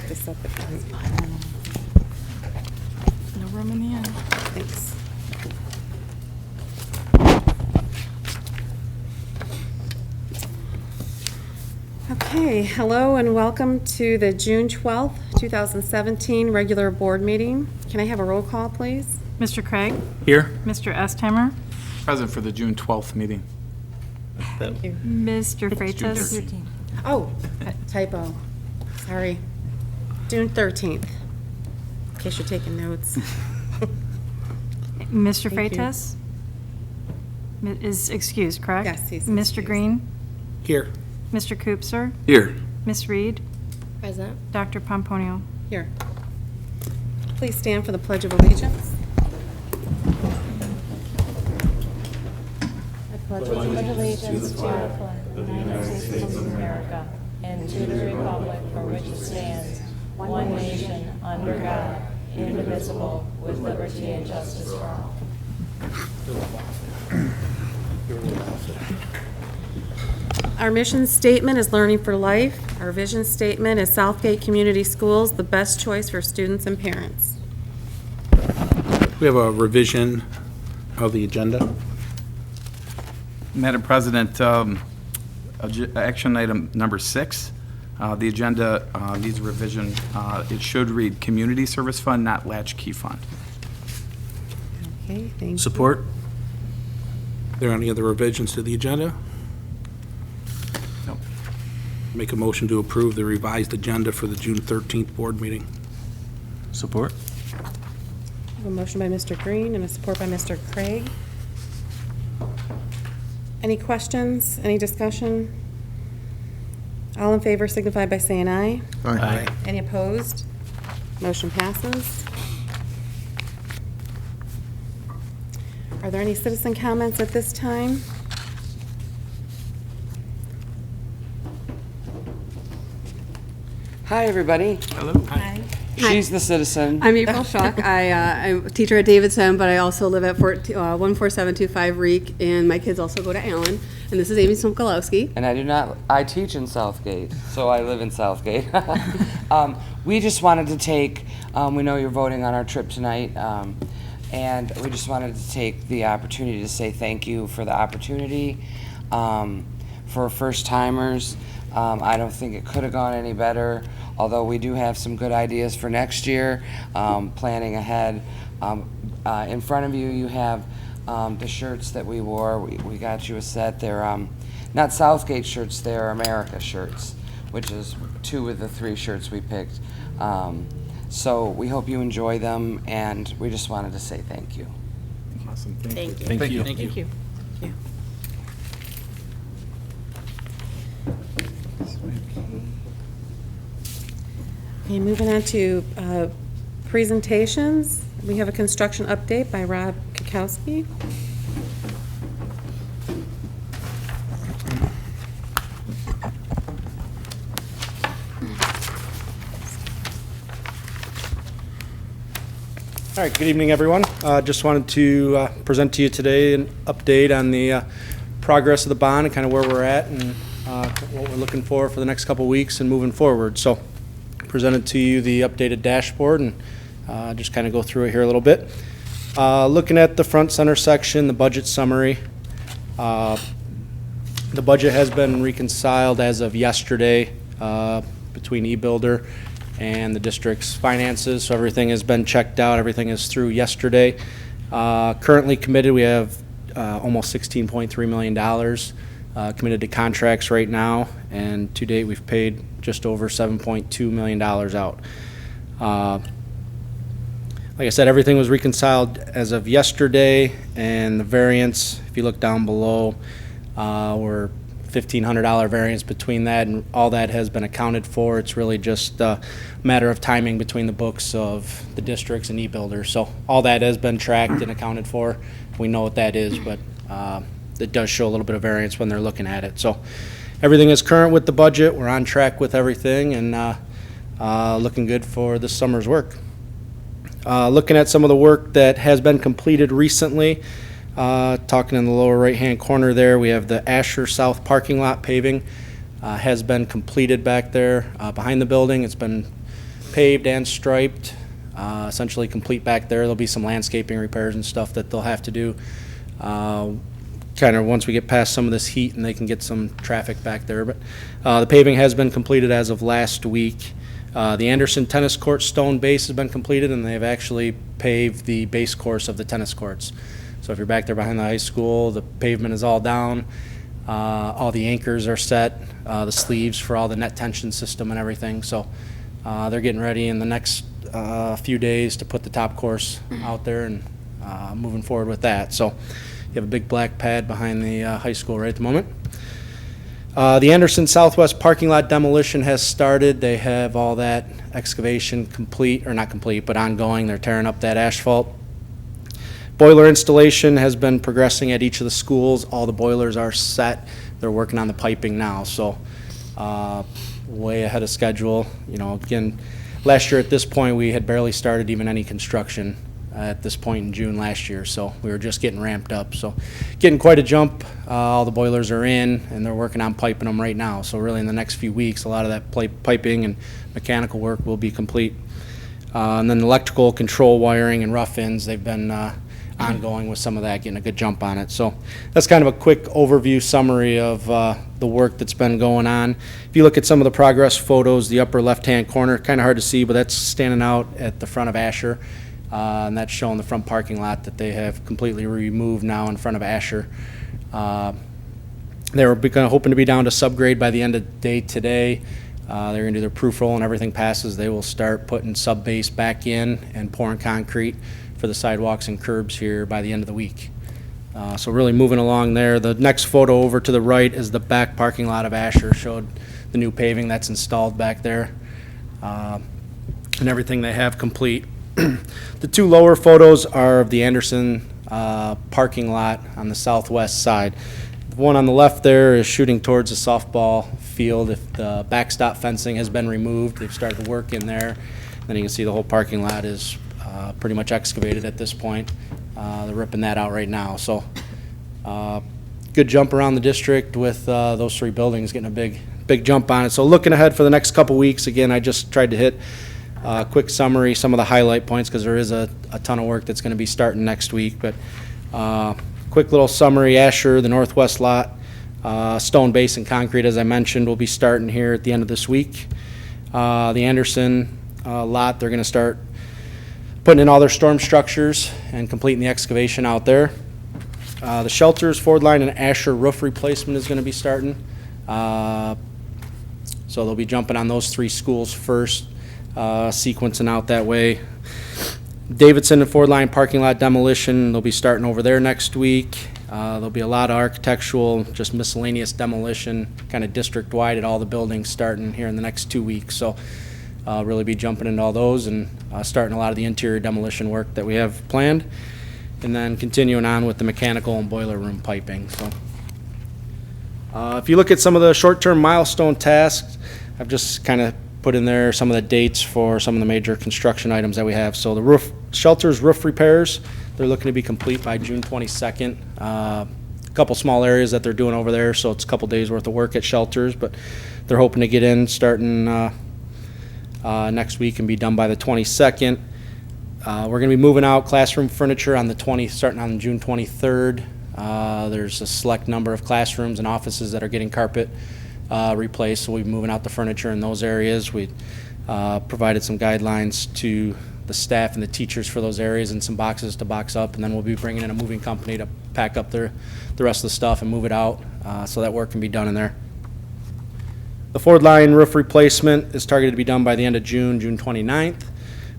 type this up again. No room in the end. Thanks. Okay, hello and welcome to the June 12th, 2017 regular board meeting. Can I have a roll call, please? Mr. Craig? Here. Mr. Estheimer? Present for the June 12th meeting. Thank you. Mr. Freitas? 13th. Oh, typo. Sorry. June 13th, in case you're taking notes. Mr. Thank you. Freitas? Is excused, correct? Yes, he's Mr. excused. Green? Here. Mr. Koopser? Here. Ms. Reed? Present. Dr. Pomponio? Here. Please stand for the Pledge of Allegiance. pledge allegiance to the flag of the United States of America and to the republic for which it stands, one nation, under God, indivisible, with liberty and justice for all. Our mission statement is Learning for Life. Our vision statement is Southgate Community Schools, the best choice for students and parents. We have a revision of the agenda. Madam President, action item number 6, the agenda needs a revision. It should read Community Service Fund, not Latchkey Fund. Okay, thank you. Support. Are there any other revisions to the agenda? No. Make a motion to approve the revised agenda for the June 13th board meeting. Support. I have a motion by Mr. Green and a support by Mr. Craig. Any questions? Any discussion? All in favor signify by saying aye. Aye. Any opposed? Motion passes. Are there any citizen comments at this time? Hi, everybody. Hello. Hi. She's the citizen. I'm April Schuck. I'm a teacher at Davidson, but I also live at 14725 Reek, and my kids also go to Allen. And this is Amy Smolkowski. And I teach in Southgate, so I live in Southgate. We just wanted to take, we know you're voting on our trip tonight, and we just wanted to take the opportunity to say thank you for the opportunity. For first-timers, I don't think it could have gone any better, although we do have some good ideas for next year, planning ahead. In front of you, you have the shirts that we wore. We got you a set. They're not Southgate shirts, they're America shirts, which is 2 of the 3 shirts we picked. So we hope you enjoy them, and we just wanted to say thank you. Awesome. Thank you. Thank you. Thank you. Thank you. Yeah. Okay, moving on to presentations. We have a construction update by Rob Kukowski. All right, good evening, everyone. Just wanted to present to you today an update on the progress of the bond and kind of where we're at and what we're looking for the next couple weeks and moving forward. So presented to you the updated dashboard and just kind of go through it here a little bit. Looking at the front center section, the budget summary. The budget has been reconciled as of yesterday between eBuilder and the district's finances, so everything has been checked out, everything is through yesterday. Currently committed, we have almost $16.3 million committed to contracts right now, and to date we've paid just over $7.2 million out. Like I said, everything was reconciled as of yesterday, and the variance, if you look down below, we're $1,500 variance between that, and all that has been accounted for. It's really just a matter of timing between the books of the districts and eBuilder. So all that has been tracked and accounted for. We know what that is, but it does show a little bit of variance when they're looking at it. So everything is current with the budget. We're on track with everything, and looking good for this summer's work. Looking at some of the work that has been completed recently, talking in the lower right-hand corner there, we have the Asher South parking lot paving has been completed back there behind the building. It's been paved and striped, essentially complete back there. There'll be some landscaping repairs and stuff that they'll have to do. Kind of once we get past some of this heat and they can get some traffic back there. But the paving has been completed as of last week. The Anderson Tennis Court stone base has been completed, and they've actually paved the base course of the tennis courts. So if you're back there behind the high school, the pavement is all down. All the anchors are set, the sleeves for all the net tension system and everything. So they're getting ready in the next few days to put the top course out there and moving forward with that. So you have a big black pad behind the high school right at the moment. The Anderson Southwest parking lot demolition has started. They have all that excavation complete, or not complete, but ongoing. They're tearing up that asphalt. Boiler installation has been progressing at each of the schools. All the boilers are set. They're working on the piping now, so way ahead of schedule. You know, again, last year at this point, we had barely started even any construction at this point in June last year, so we were just getting ramped up. So getting quite a jump. All the boilers are in, and they're working on piping them right now. So really in the next few weeks, a lot of that piping and mechanical work will be complete. And then electrical control wiring and rough ends, they've been ongoing with some of that, getting a good jump on it. So that's kind of a quick overview summary of the work that's been going on. If you look at some of the progress photos, the upper left-hand corner, kind of hard to see, but that's standing out at the front of Asher. And that's showing the front parking lot that they have completely removed now in front of Asher. They were hoping to be down to subgrade by the end of the day today. They're going to do their proof roll, and everything passes. They will start putting sub-base back in and pouring concrete for the sidewalks and curbs here by the end of the week. So really moving along there. The next photo over to the right is the back parking lot of Asher. Showed the new paving that's installed back there, and everything they have complete. The two lower photos are of the Anderson parking lot on the southwest side. The one on the left there is shooting towards the softball field. If the backstop fencing has been removed, they've started the work in there. Then you can see the whole parking lot is pretty much excavated at this point. They're ripping that out right now. So good jump around the district with those three buildings getting a big jump on it. So looking ahead for the next couple weeks, again, I just tried to hit a quick summary, some of the highlight points, because there is a ton of work that's going to be starting next week. But quick little summary: Asher, the northwest lot, stone base and concrete, as I mentioned, will be starting here at the end of this week. The Anderson lot, they're going to start putting in all their storm structures and completing the excavation out there. The shelters, Ford Line, and Asher roof replacement is going to be starting. So they'll be jumping on those three schools first, sequencing out that way. Davidson and Ford Line parking lot demolition, they'll be starting over there next week. There'll be a lot of architectural, just miscellaneous demolition, kind of district-wide at all the buildings starting here in the next 2 weeks. So really be jumping into all those and starting a lot of the interior demolition work that we have planned. And then continuing on with the mechanical and boiler room piping. So if you look at some of the short-term milestone tasks, I've just kind of put in there some of the dates for some of the major construction items that we have. So the shelters roof repairs, they're looking to be complete by June 22nd. A couple small areas that they're doing over there, so it's a couple days worth of work at shelters, but they're hoping to get in starting next week and be done by the 22nd. We're going to be moving out classroom furniture on starting on June 23rd. There's a select number of classrooms and offices that are getting carpet replaced, so we'll be moving out the furniture in those areas. We provided some guidelines to the staff and the teachers for those areas and some boxes to box up, and then we'll be bringing in a moving company to pack up the rest of the stuff and move it out, so that work can be done in there. The Ford Line roof replacement is targeted to be done by the end of June 29th.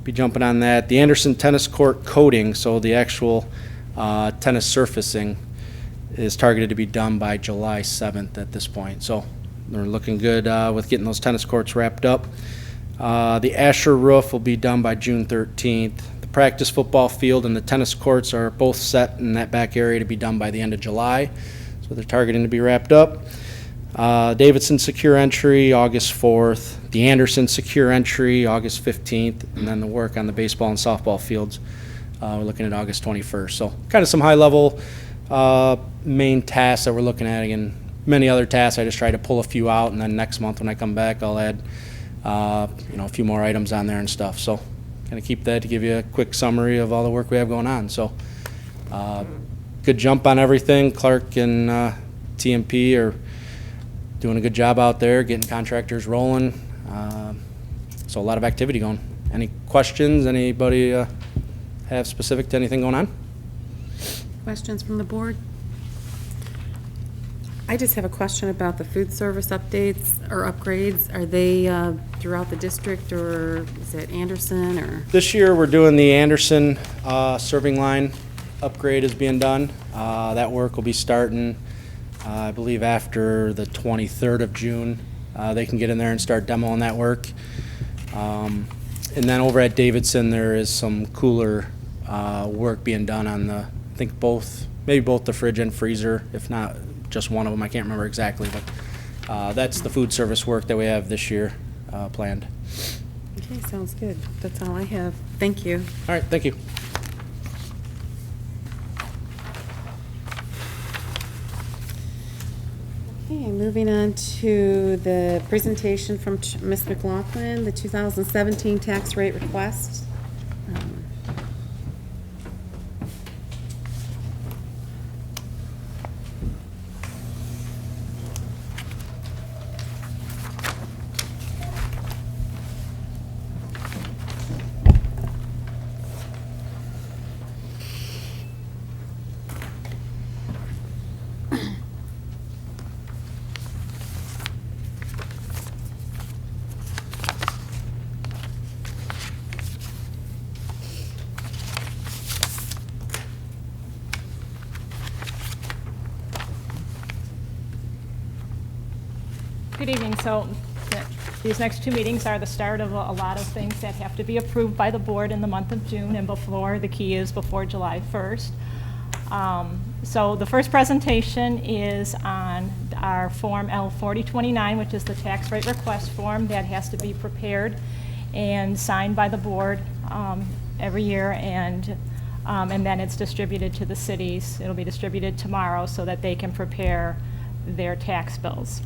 Be jumping on that. The Anderson tennis court coating, so the actual tennis surfacing, is targeted to be done by July 7th at this point. So they're looking good with getting those tennis courts wrapped up. The Asher roof will be done by June 13th. The practice football field and the tennis courts are both set in that back area to be done by the end of July. So they're targeting to be wrapped up. Davidson secure entry, August 4th. The Anderson secure entry, August 15th. And then the work on the baseball and softball fields, we're looking at August 21st. So kind of some high-level main tasks that we're looking at. Again, many other tasks. I just try to pull a few out, and then next month when I come back, I'll add a few more items on there and stuff. So kind of keep that to give you a quick summary of all the work we have going on. So good jump on everything. Clark and TMP are doing a good job out there, getting contractors rolling. So a lot of activity going. Any questions? Anybody have specific to anything going on? Questions from the board? I just have a question about the food service updates or upgrades. Are they throughout the district, or is it Anderson, or? This year, we're doing the Anderson serving line upgrade is being done. That work will be starting, I believe, after the 23rd of June. They can get in there and start demoing that work. And then over at Davidson, there is some cooler work being done on the, I think maybe both the fridge and freezer, if not just one of them. I can't remember exactly, but that's the food service work that we have this year planned. Okay, sounds good. That's all I have. Thank you. All right, thank you. Okay, moving on to the presentation from Ms. McLaughlin, the 2017 tax rate request. Good evening. So these next two meetings are the start of a lot of things that have to be approved by the board in the month of June, and the key is before July 1st. So the first presentation is on our Form L4029, which is the tax rate request form that has to be prepared and signed by the board every year, and then it's distributed to the cities. It'll be distributed tomorrow so that they can prepare their tax bills.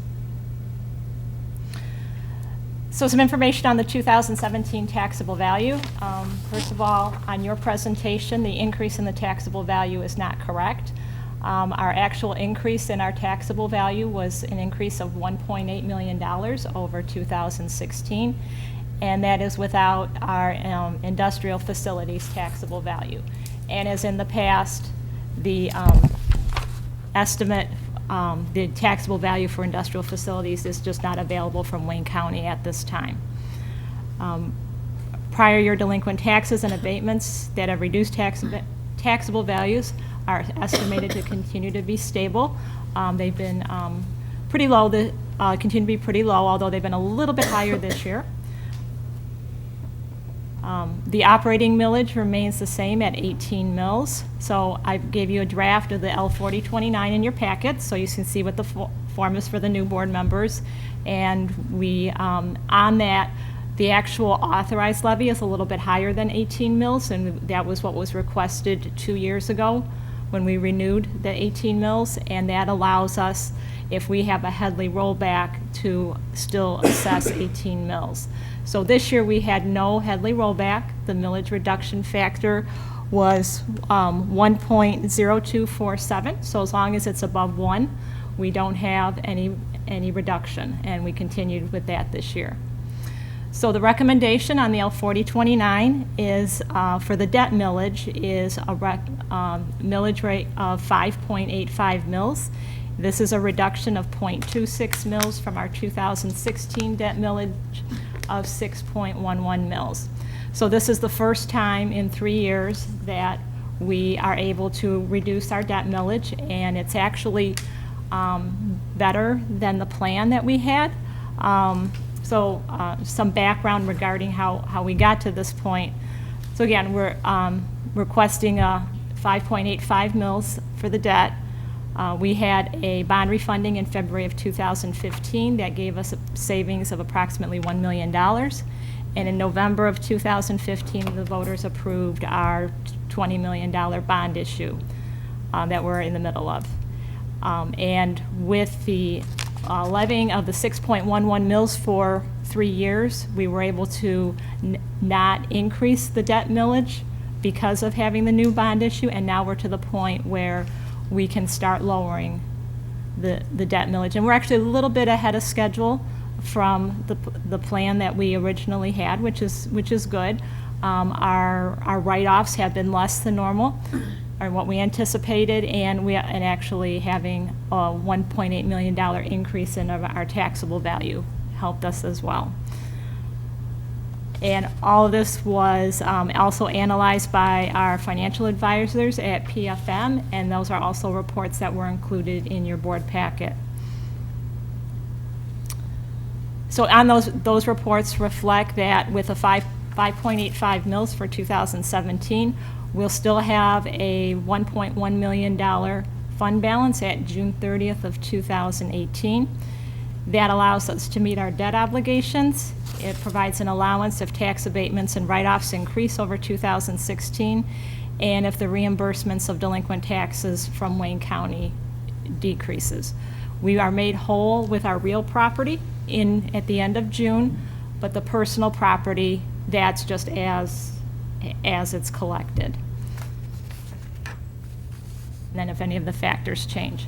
So some information on the 2017 taxable value. First of all, on your presentation, the increase in the taxable value is not correct. Our actual increase in our taxable value was an increase of $1.8 million over 2016, and that is without our industrial facilities taxable value. And as in the past, the estimate the taxable value for industrial facilities is just not available from Wayne County at this time. Prior year delinquent taxes and abatements that have reduced taxable values are estimated to continue to be stable. They've been pretty low, continue to be pretty low, although they've been a little bit higher this year. The operating millage remains the same at 18 mills. So I gave you a draft of the L4029 in your packet, so you can see what the form is for the new board members. And we, on that, the actual authorized levy is a little bit higher than 18 mills, and that was what was requested 2 years ago when we renewed the 18 mills, and that allows us, if we have a Headley rollback, to still assess 18 mills. So this year we had no Headley rollback. The millage reduction factor was 1.0247. So as long as it's above 1, we don't have any reduction, and we continued with that this year. So the recommendation on the L4029 is for the debt millage is a millage rate of 5.85 mils. This is a reduction of 0.26 mils from our 2016 debt millage of 6.11 mils. So this is the first time in 3 years that we are able to reduce our debt millage, and it's actually better than the plan that we had. So some background regarding how we got to this point. So again, we're requesting 5.85 mils for the debt. We had a bond refunding in February of 2015 that gave us a savings of approximately $1 million. And in November of 2015, the voters approved our $20 million bond issue that we're in the middle of. And with the levying of the 6.11 mils for 3 years, we were able to not increase the debt millage because of having the new bond issue, and now we're to the point where we can start lowering the debt millage. And we're actually a little bit ahead of schedule from the plan that we originally had, which is good. Our write-offs have been less than normal, or what we anticipated, and actually having a $1.8 million increase in our taxable value helped us as well. And all of this was also analyzed by our financial advisors at PFM, and those are also reports that were included in your board packet. So on those reports reflect that with a 5.85 mils for 2017, we'll still have a $1.1 million fund balance at June 30th of 2018. That allows us to meet our debt obligations. It provides an allowance if tax abatements and write-offs increase over 2016, and if the reimbursements of delinquent taxes from Wayne County decreases. We are made whole with our real property at the end of June, but the personal property, that's just as it's collected. And then if any of the factors change.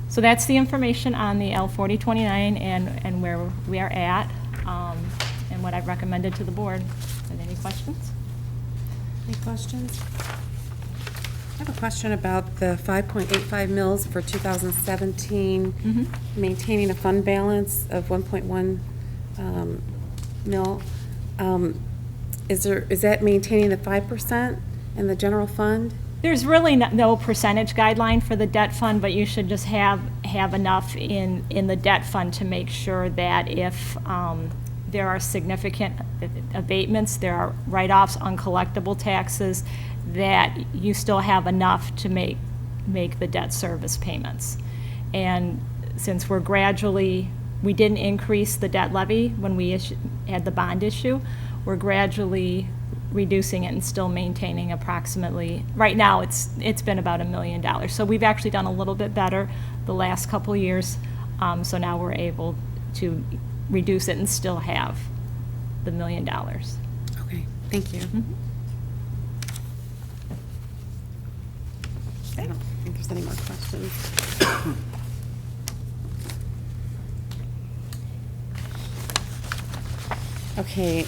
So that's the information on the L4029 and where we are at, and what I've recommended to the board. Are there any questions? Any questions? I have a question about the 5.85 mils for 2017, maintaining a fund balance of 1.1 mil. Is that maintaining the 5% in the general fund? There's really no percentage guideline for the debt fund, but you should just have enough in the debt fund to make sure that if there are significant abatements, there are write-offs, uncollectible taxes, that you still have enough to make the debt service payments. And since we didn't increase the debt levy when we had the bond issue, we're gradually reducing it and still maintaining approximately, right now it's been about $1 million. So we've actually done a little bit better the last couple of years. So now we're able to reduce it and still have the $1 million. Okay, thank you. I don't think there's any more questions. Okay,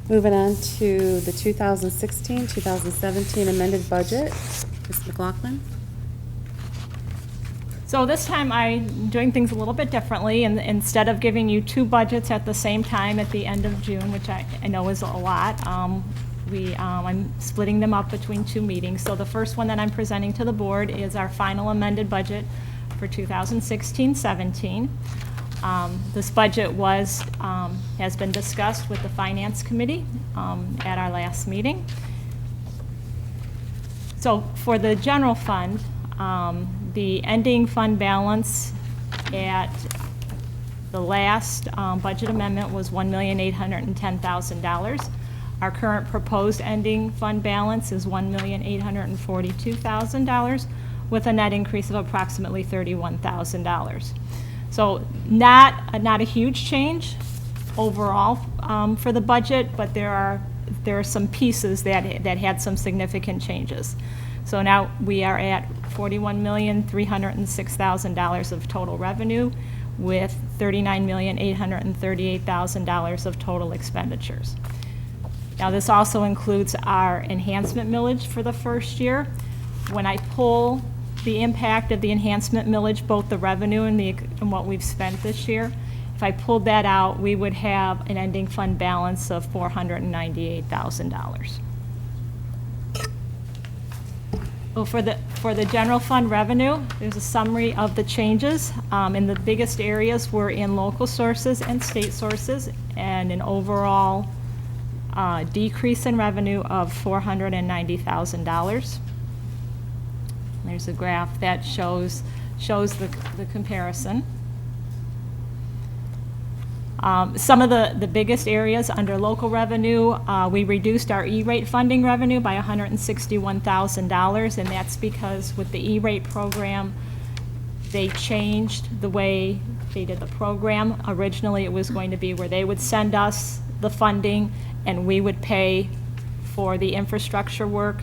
moving on to the 2016-2017 amended budget. Ms. McLaughlin? So this time I'm doing things a little bit differently, and instead of giving you two budgets at the same time at the end of June, which I know is a lot, I'm splitting them up between two meetings. So the first one that I'm presenting to the board is our final amended budget for 2016-17. This budget has been discussed with the Finance Committee at our last meeting. So for the general fund, the ending fund balance at the last budget amendment was $1,810,000. Our current proposed ending fund balance is $1,842,000 with a net increase of approximately $31,000. So not a huge change overall for the budget, but there are some pieces that had some significant changes. So now we are at $41,306,000 of total revenue with $39,838,000 of total expenditures. Now this also includes our enhancement millage for the first year. When I pull the impact of the enhancement millage, both the revenue and what we've spent this year, if I pulled that out, we would have an ending fund balance of $498,000. Well, for the general fund revenue, there's a summary of the changes. And the biggest areas were in local sources and state sources, and an overall decrease in revenue of $490,000. There's a graph that shows the comparison. Some of the biggest areas under local revenue, we reduced our E-rate funding revenue by $161,000, and that's because with the E-rate program, they changed the way they did the program. Originally, it was going to be where they would send us the funding and we would pay for the infrastructure work.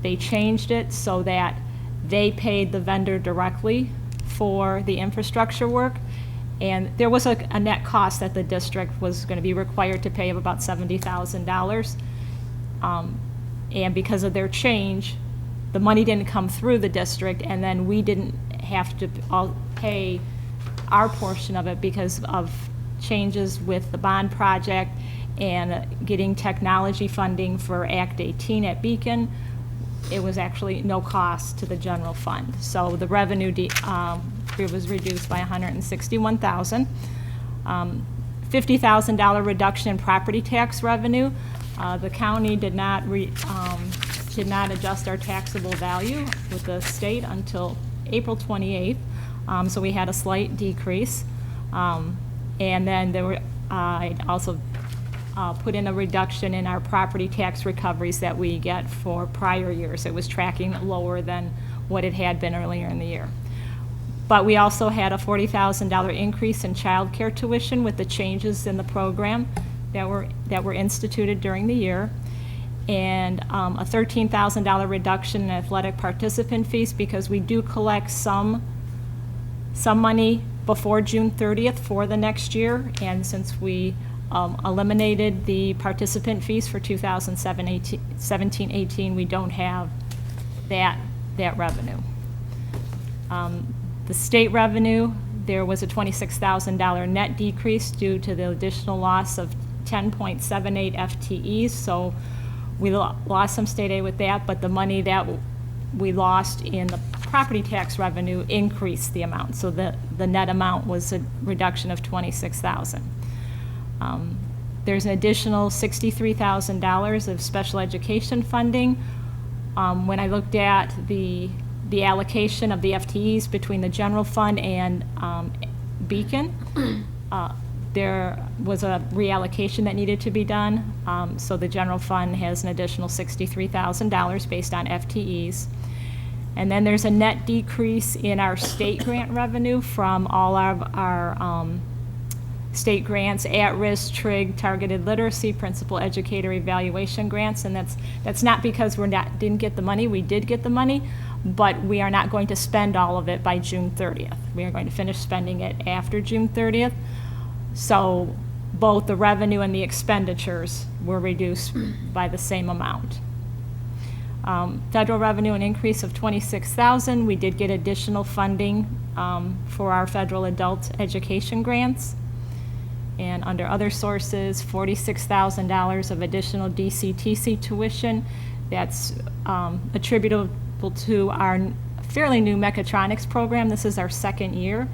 They changed it so that they paid the vendor directly for the infrastructure work. And there was a net cost that the district was going to be required to pay of about $70,000. And because of their change, the money didn't come through the district, and then we didn't have to all pay our portion of it because of changes with the bond project and getting technology funding for Act 18 at Beacon. It was actually no cost to the general fund. So the revenue it was reduced by $161,000. $50,000 reduction in property tax revenue. The county did not adjust our taxable value with the state until April 28th. So we had a slight decrease. And then there were, I also put in a reduction in our property tax recoveries that we get for prior years. It was tracking lower than what it had been earlier in the year. But we also had a $40,000 increase in child care tuition with the changes in the program that were instituted during the year, and a $13,000 reduction in athletic participant fees because we do collect some money before June 30th for the next year, and since we eliminated the participant fees for 2017-18, we don't have that revenue. The state revenue, there was a $26,000 net decrease due to the additional loss of 10.78 FTEs, so we lost some state aid with that, but the money that we lost in the property tax revenue increased the amount, so the net amount was a reduction of $26,000. There's an additional $63,000 of special education funding. When I looked at the allocation of the FTEs between the general fund and Beacon, there was a reallocation that needed to be done. So the general fund has an additional $63,000 based on FTEs. And then there's a net decrease in our state grant revenue from all of our state grants, at-risk, TRIG, targeted literacy, principal educator evaluation grants, and that's not because didn't get the money. We did get the money, but we are not going to spend all of it by June 30th. We are going to finish spending it after June 30th. So both the revenue and the expenditures were reduced by the same amount. Federal revenue, an increase of $26,000. We did get additional funding for our federal adult education grants. And under other sources, $46,000 of additional DCTC tuition. That's attributable to our fairly new mechatronics program. This is our second year.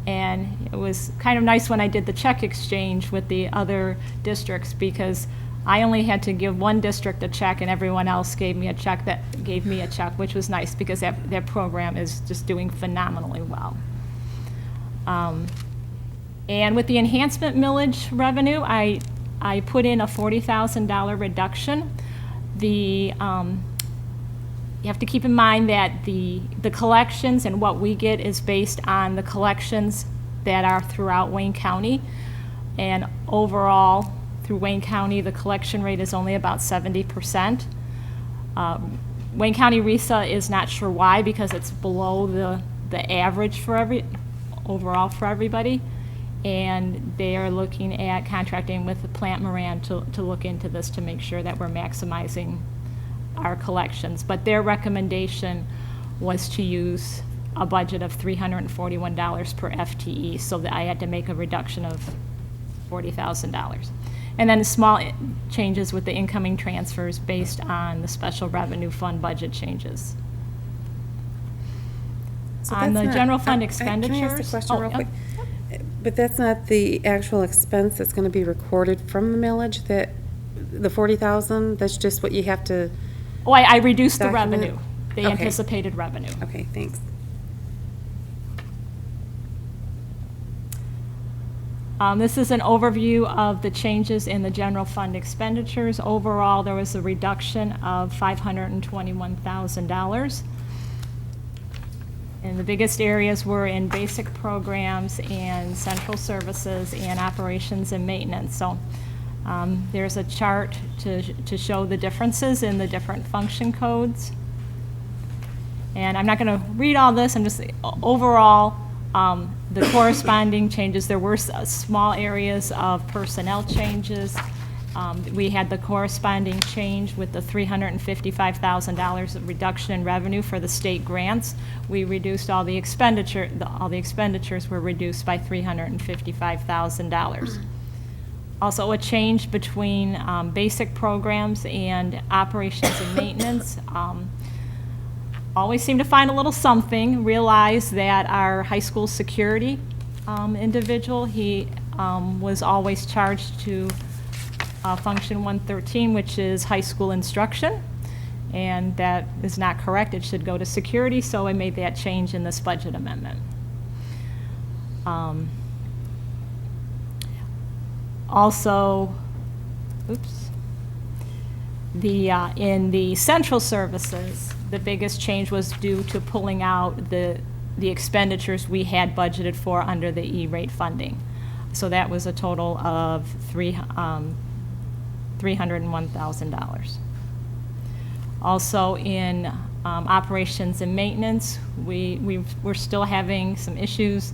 And it was kind of nice when I did the check exchange with the other districts because I only had to give one district a check and everyone else gave me a check, which was nice because that program is just doing phenomenally well. And with the enhancement millage revenue, I put in a $40,000 reduction. You have to keep in mind that the collections and what we get is based on the collections that are throughout Wayne County. And overall, through Wayne County, the collection rate is only about 70%. Wayne County RESA is not sure why because it's below the average for overall for everybody. And they are looking at contracting with Plant Moran to look into this to make sure that we're maximizing our collections. But their recommendation was to use a budget of $341 per FTE, so that I had to make a reduction of $40,000. And then small changes with the incoming transfers based on the special revenue fund budget changes. So On that's the not- general fund Can I ask a expenditures. question real yeah. quick? But that's not the actual expense that's going to be recorded from the millage, that, the 40,000, that's just what you have to, Oh, I reduced the Document? revenue, the Okay. anticipated revenue. okay, thanks. This is an overview of the changes in the general fund expenditures. Overall, there was a reduction of $521,000. And the biggest areas were in basic programs and central services and operations and maintenance. So there's a chart to show the differences in the different function codes. And I'm not going to read all this, I'm just, overall, the corresponding changes, there were small areas of personnel changes. We had the corresponding change with the $355,000 of reduction in revenue for the state grants. We reduced all the expenditure, all the expenditures were reduced by $355,000. Also, a change between basic programs and operations and maintenance. Always seem to find a little something. Realize that our high school security individual, he was always charged to Function 113, which is high school instruction, and that is not correct. It should go to security, so I made that change in this budget amendment. Also, oops, in the central services, the biggest change was due to pulling out the expenditures we had budgeted for under the E-rate funding. So that was a total of $301,000. Also in operations and maintenance, we're still having some issues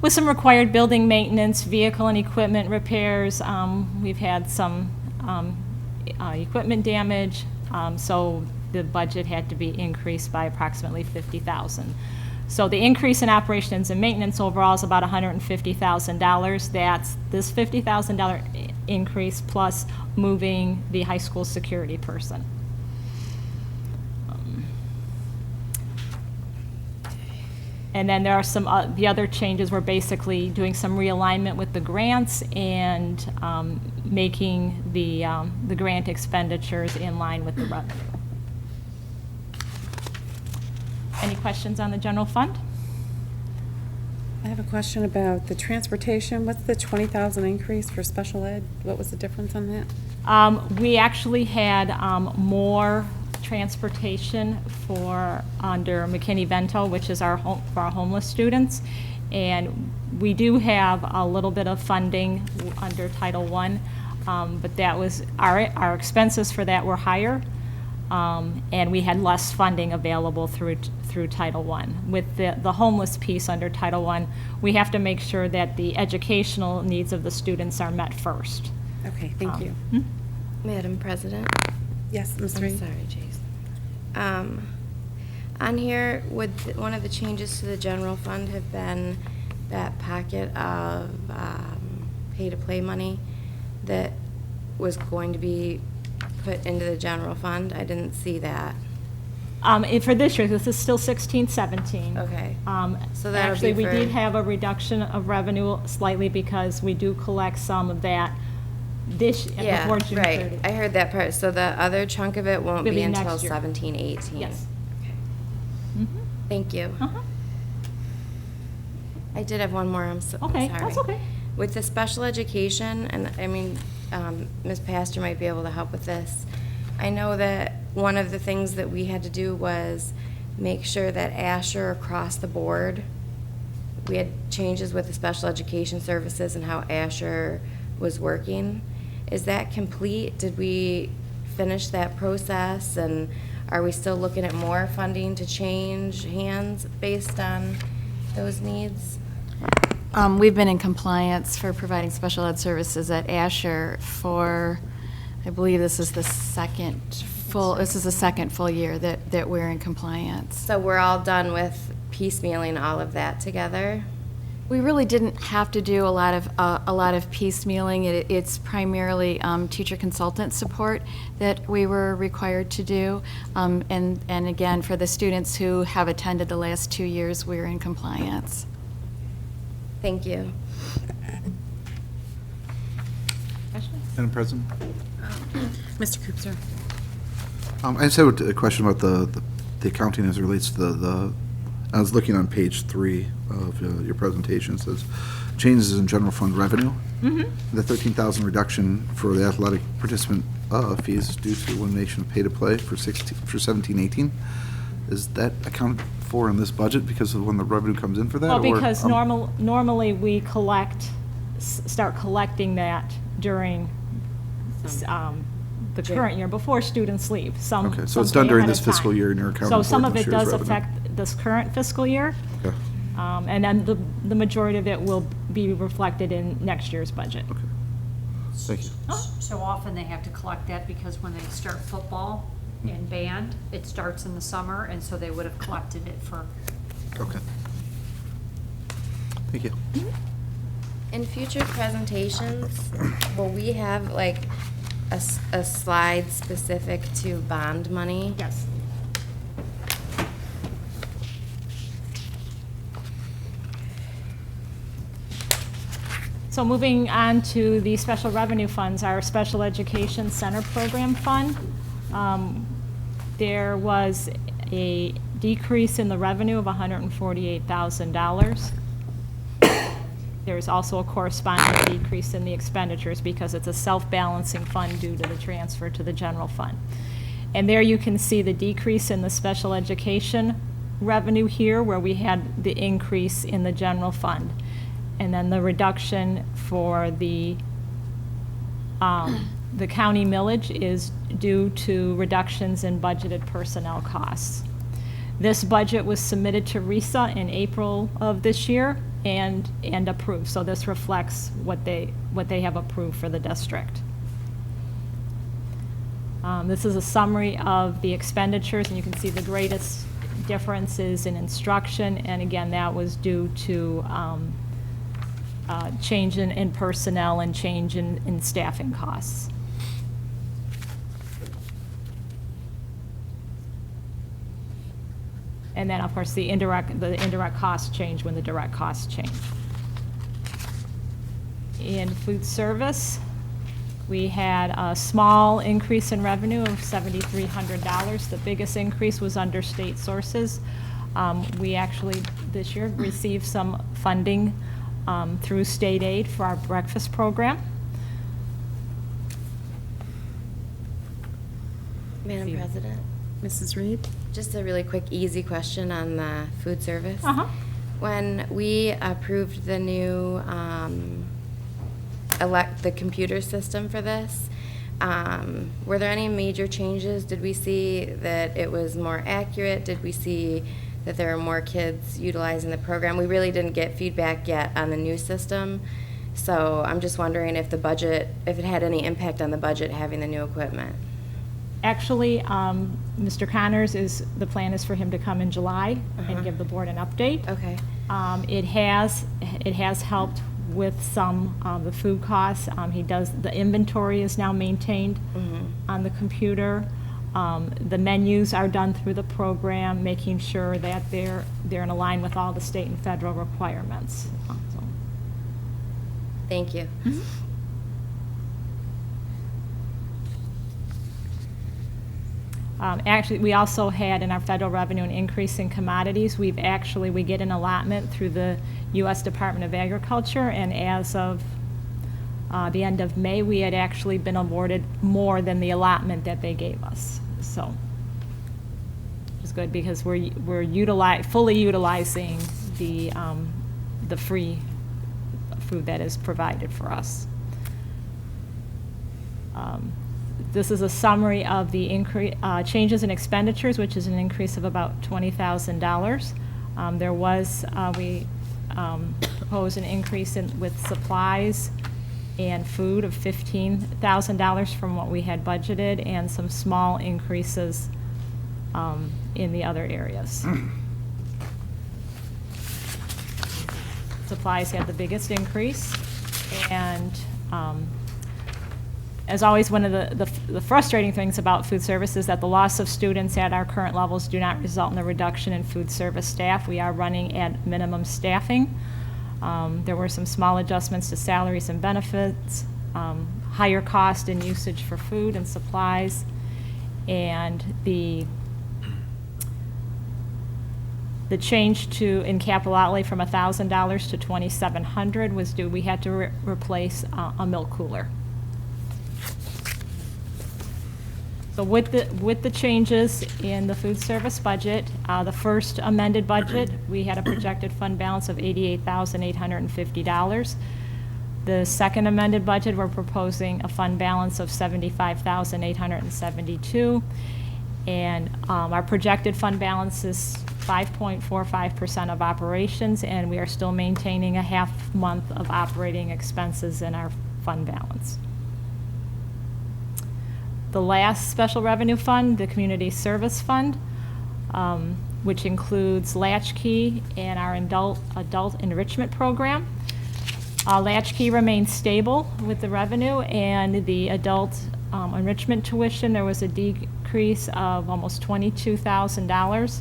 with some required building maintenance, vehicle and equipment repairs. We've had some equipment damage, so the budget had to be increased by approximately $50,000. So the increase in operations and maintenance overall is about $150,000. That's this $50,000 increase plus moving the high school security person. And then there are some, the other changes were basically doing some realignment with the grants and making the grant expenditures in line with the revenue. Any questions on the general fund? I have a question about the transportation. What's the 20,000 increase for special ed? What was the difference on that? We actually had more transportation for under McKinney-Vento, which is our for our homeless students, and we do have a little bit of funding under Title I, but that was our expenses for that were higher, and we had less funding available through Title I. With the homeless piece under Title I, we have to make sure that the educational needs of the students are met first. Okay, thank you. Madam President? Yes, Ms. I'm Reed? sorry, Jason. On here, would one of the changes to the general fund have been that packet of pay-to-play money that was going to be put into the general fund? I didn't see that. For this year, this is still 16-17. Okay. So that'll Actually, be we for- did have a reduction of revenue slightly because we do collect some of that Yeah, before June 30th. right. I heard that part. So the other chunk of it won't Will be be until next year. 17-18. Yes. Thank you. Uh-huh. I did have one more, I'm Okay, sorry. that's okay. With the special education, and I mean, Ms. Pastor might be able to help with this. I know that one of the things that we had to do was make sure that Asher across the board, we had changes with the special education services and how Asher was working. Is that complete? Did we finish that process? And are we still looking at more funding to change hands based on those needs? We've been in compliance for providing special ed services at Asher for, I believe this is the second full year that we're in compliance. So we're all done with piecemealing all of that together? We really didn't have to do a lot of piecemealing. It's primarily teacher consultant support that we were required to do. And again, for the students who have attended the last 2 years, we're in compliance. Thank you. Madam President? Mr. Koopser? I just have a question about the accounting as it relates to the I was looking on page 3 of your presentation. It says changes in general fund revenue. The 13,000 reduction for the athletic participant fees due to elimination of pay-to-play for 17-18. Is that accounted for in this budget because of when the revenue comes in for that? Well, or, because normally we start collecting that during the current year, before students leave. Okay, so it's done during this fiscal year and you're accounting So for some of this it year's does revenue. affect this current fiscal year, Okay, and then the majority of it will be reflected in next year's budget. okay. Thank you. So often they have to collect that because when they start football and band, it starts in the summer, and so they would have collected it for. Okay. Thank you. In future presentations, will we have like a slide specific to bond money? Yes. So moving on to the special revenue funds, our Special Education Center Program Fund. There was a decrease in the revenue of $148,000. There's also a corresponding decrease in the expenditures because it's a self-balancing fund due to the transfer to the general fund. And there you can see the decrease in the special education revenue here, where we had the increase in the general fund. And then the reduction for the county millage is due to reductions in budgeted personnel costs. This budget was submitted to RISA in April of this year and approved. So this reflects what they have approved for the district. This is a summary of the expenditures, and you can see the greatest differences in instruction. And again, that was due to change in personnel and change in staffing costs. And then, of course, the indirect costs change when the direct costs change. In food service, we had a small increase in revenue of $7,300. The biggest increase was under state sources. We actually, this year, received some funding through state aid for our breakfast program. Madam President? Mrs. Reed? Just a really quick, easy question on the food service. Uh-huh. When we approved the new, the computer system for this, were there any major changes? Did we see that it was more accurate? Did we see that there are more kids utilizing the program? We really didn't get feedback yet on the new system. So I'm just wondering if if it had any impact on the budget having the new equipment. Actually, Mr. Connors the plan is for him to come in July and give the board an update. Okay. It has helped with some the food costs. The inventory is now maintained on the computer. The menus are done through the program, making sure that they're in line with all the state and federal requirements. Thank you. Actually, we also had in our federal revenue an increase in commodities. We get an allotment through the U.S. Department of Agriculture, and as of the end of May, we had actually been awarded more than the allotment that they gave us. So it's good because we're fully utilizing the free food that is provided for us. This is a summary of the changes in expenditures, which is an increase of about $20,000. We proposed an increase with supplies and food of $15,000 from what we had budgeted, and some small increases in the other areas. Supplies had the biggest increase, and as always, one of the frustrating things about food service is that the loss of students at our current levels do not result in a reduction in food service staff. We are running at minimum staffing. There were some small adjustments to salaries and benefits, higher cost and usage for food and supplies, and the change in capital outlay from $1,000 to $2,700 was due. We had to replace a milk cooler. So with the changes in the food service budget, the first amended budget, we had a projected fund balance of $88,850. The second amended budget, we're proposing a fund balance of $75,872. And our projected fund balance is 5.45% of operations, and we are still maintaining a half month of operating expenses in our fund balance. The last special revenue fund, the Community Service Fund, which includes Latchkey and our adult enrichment program. Latchkey remains stable with the revenue, and the adult enrichment tuition, there was a decrease of almost $22,000.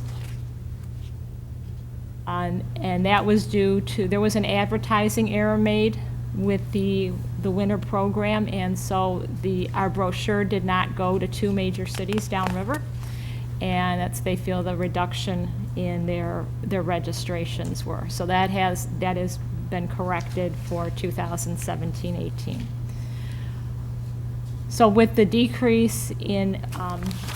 And that was due to, there was an advertising error made with the winter program, and so our brochure did not go to 2 major cities downriver, and that's, they feel the reduction in their registrations were. So that has been corrected for 2017-18. So with the decrease in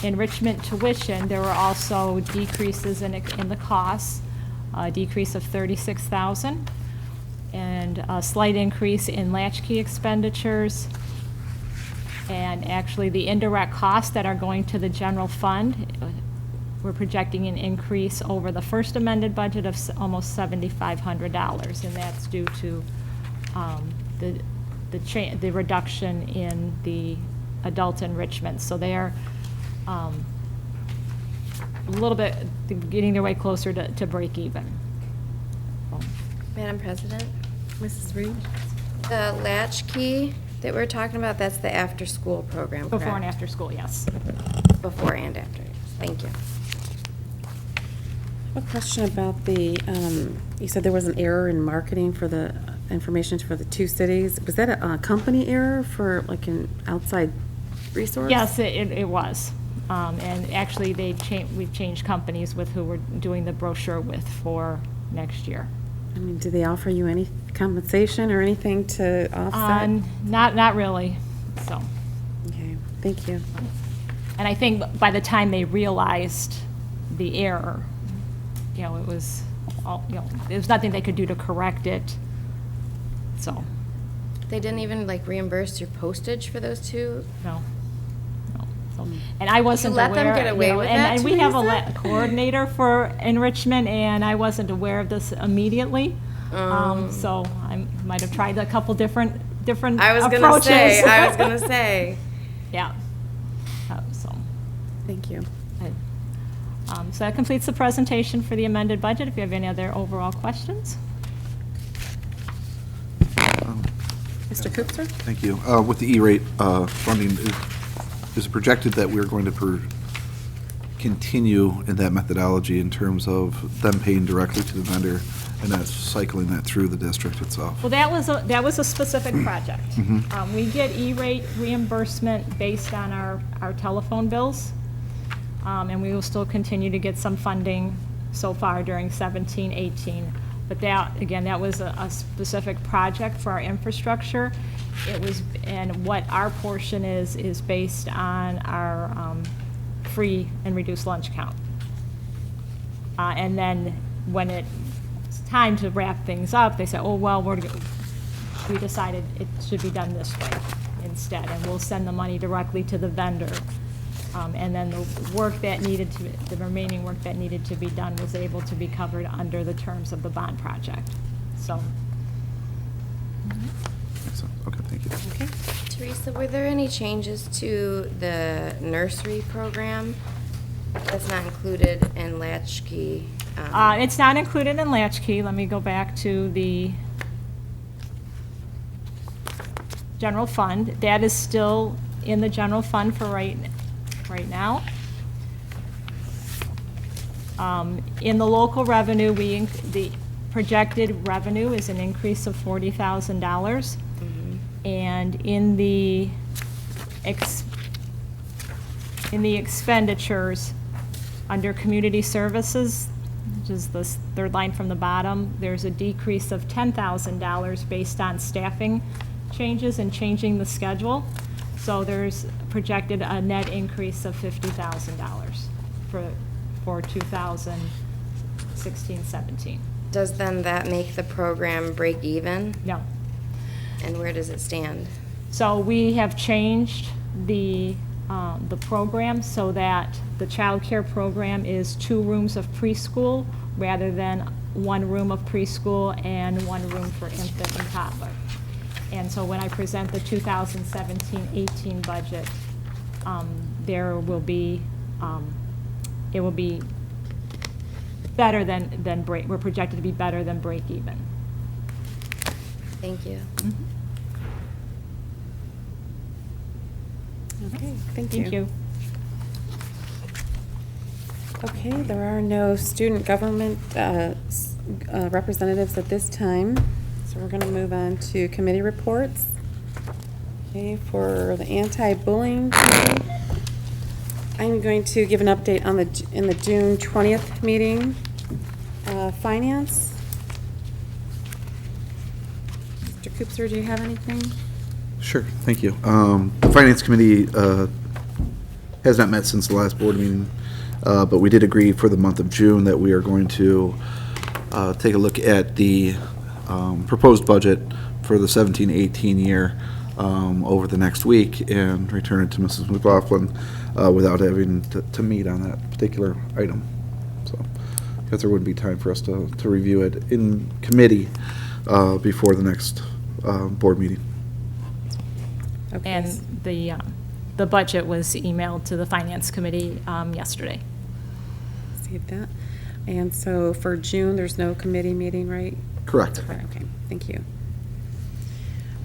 enrichment tuition, there were also decreases in the costs, a decrease of $36,000, and a slight increase in latchkey expenditures. And actually, the indirect costs that are going to the general fund, we're projecting an increase over the first amended budget of almost $7,500, and that's due to the reduction in the adult enrichment. So they are a little bit getting their way closer to break even. Madam President, Mrs. Reed? the latchkey that we're talking about, that's the after-school program, correct? Before and after school, yes. Before and after, yes. Thank you. I have a question about the, you said there was an error in marketing for the information for the 2 cities. Was that a company error for like an outside resource? Yes, it was. And actually, we've changed companies with who we're doing the brochure with for next year. I mean, do they offer you any compensation or anything to offset? Not really, so. Okay, thank you. And I think by the time they realized the error, you know, it was all, you know, there was nothing they could do to correct it, so. They didn't even like reimburse your postage for those 2? No. So, and I wasn't let aware. them get away with that, And we have Teresa? a coordinator for enrichment, and I wasn't aware of this immediately. So I might have tried a couple different I was approaches. gonna say. Yeah. So. Thank you. So that completes the presentation for the amended budget. If you have any other overall questions. Mr. Coopser? Thank you. With the E-rate funding, is it projected that we're going to continue in that methodology in terms of them paying directly to the vendor and not cycling that through the district itself? Well, that was a specific project. We get E-rate reimbursement based on our telephone bills, and we will still continue to get some funding so far during 17-18. But that, again, that was a specific project for our infrastructure. It was, and what our portion is based on our free and reduced lunch count. And then when it's time to wrap things up, they said, oh, well, we decided it should be done this way instead, and we'll send the money directly to the vendor. And then the remaining work that needed to be done was able to be covered under the terms of the bond project, so. Excellent. Okay, thank you. Okay. Teresa, were there any changes to the nursery program that's not included in Latchkey? It's not included in Latchkey. Let me go back to the general fund. That is still in the general fund for right now. In the local revenue, the projected revenue is an increase of $40,000. And in the expenditures, under community services, which is the 3rd line from the bottom, there's a decrease of $10,000 based on staffing changes and changing the schedule. So there's projected a net increase of $50,000 for 2016-17. Does then that make the program break even? No. And where does it stand? So we have changed the program so that the child care program is 2 rooms of preschool rather than 1 room of preschool and 1 room for infant and toddler. And so when I present the 2017-18 budget, there will be, it will be better than break, we're projected to be better than break even. Thank you. Okay, thank you. Thank you. Okay, there are no student government representatives at this time, so we're going to move on to committee reports. Okay, for the anti-bullying committee, I'm going to give an update on in the June 20th meeting. Finance. Mr. Koopser, do you have anything? Sure, thank you. The Finance Committee has not met since the last board meeting, but we did agree for the month of June that we are going to take a look at the proposed budget for the 17-18 year over the next week and return it to Mrs. McLaughlin without having to meet on that particular item. So, because there wouldn't be time for us to review it in committee before the next board meeting. Okay. And the budget was emailed to the Finance Committee yesterday. Received that. And so for June, there's no committee meeting, right? Correct. Okay, thank you.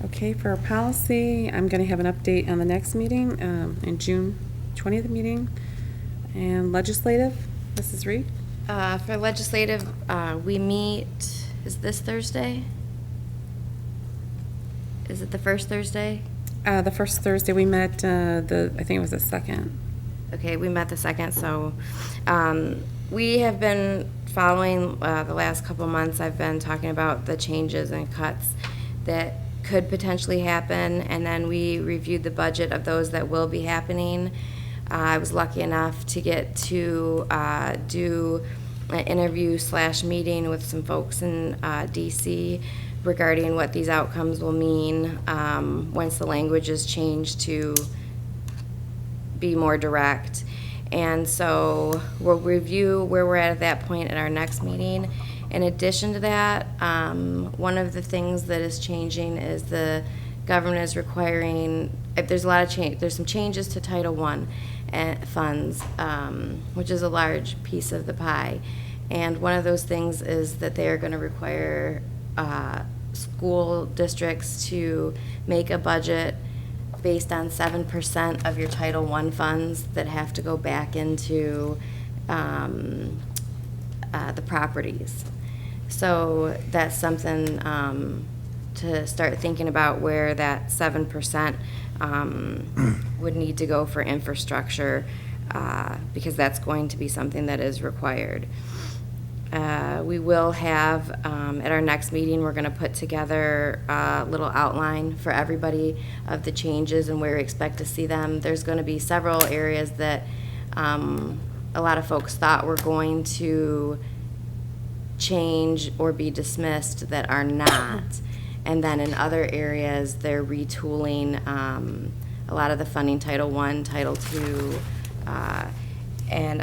Okay, for our policy, I'm going to have an update on the next meeting, in June 20th meeting. And legislative, Mrs. Reed? For legislative, we meet, is this Thursday? Is it the first Thursday? The first Thursday we met, I think it was the second. Okay, we met the second, so we have been following the last couple months. I've been talking about the changes and cuts that could potentially happen, and then we reviewed the budget of those that will be happening. I was lucky enough to get to do an interview/meeting with some folks in DC regarding what these outcomes will mean once the language is changed to be more direct. And so we'll review where we're at that point at our next meeting. In addition to that, one of the things that is changing is the government is requiring, there's a lot of change, there's some changes to Title I funds, which is a large piece of the pie. And one of those things is that they are going to require school districts to make a budget based on 7% of your Title I funds that have to go back into the properties. So that's something to start thinking about, where that 7% would need to go for infrastructure, because that's going to be something that is required. We will have, at our next meeting, we're going to put together a little outline for everybody of the changes and where we expect to see them. There's going to be several areas that a lot of folks thought were going to change or be dismissed that are not. And then in other areas, they're retooling a lot of the funding, Title I, Title II, and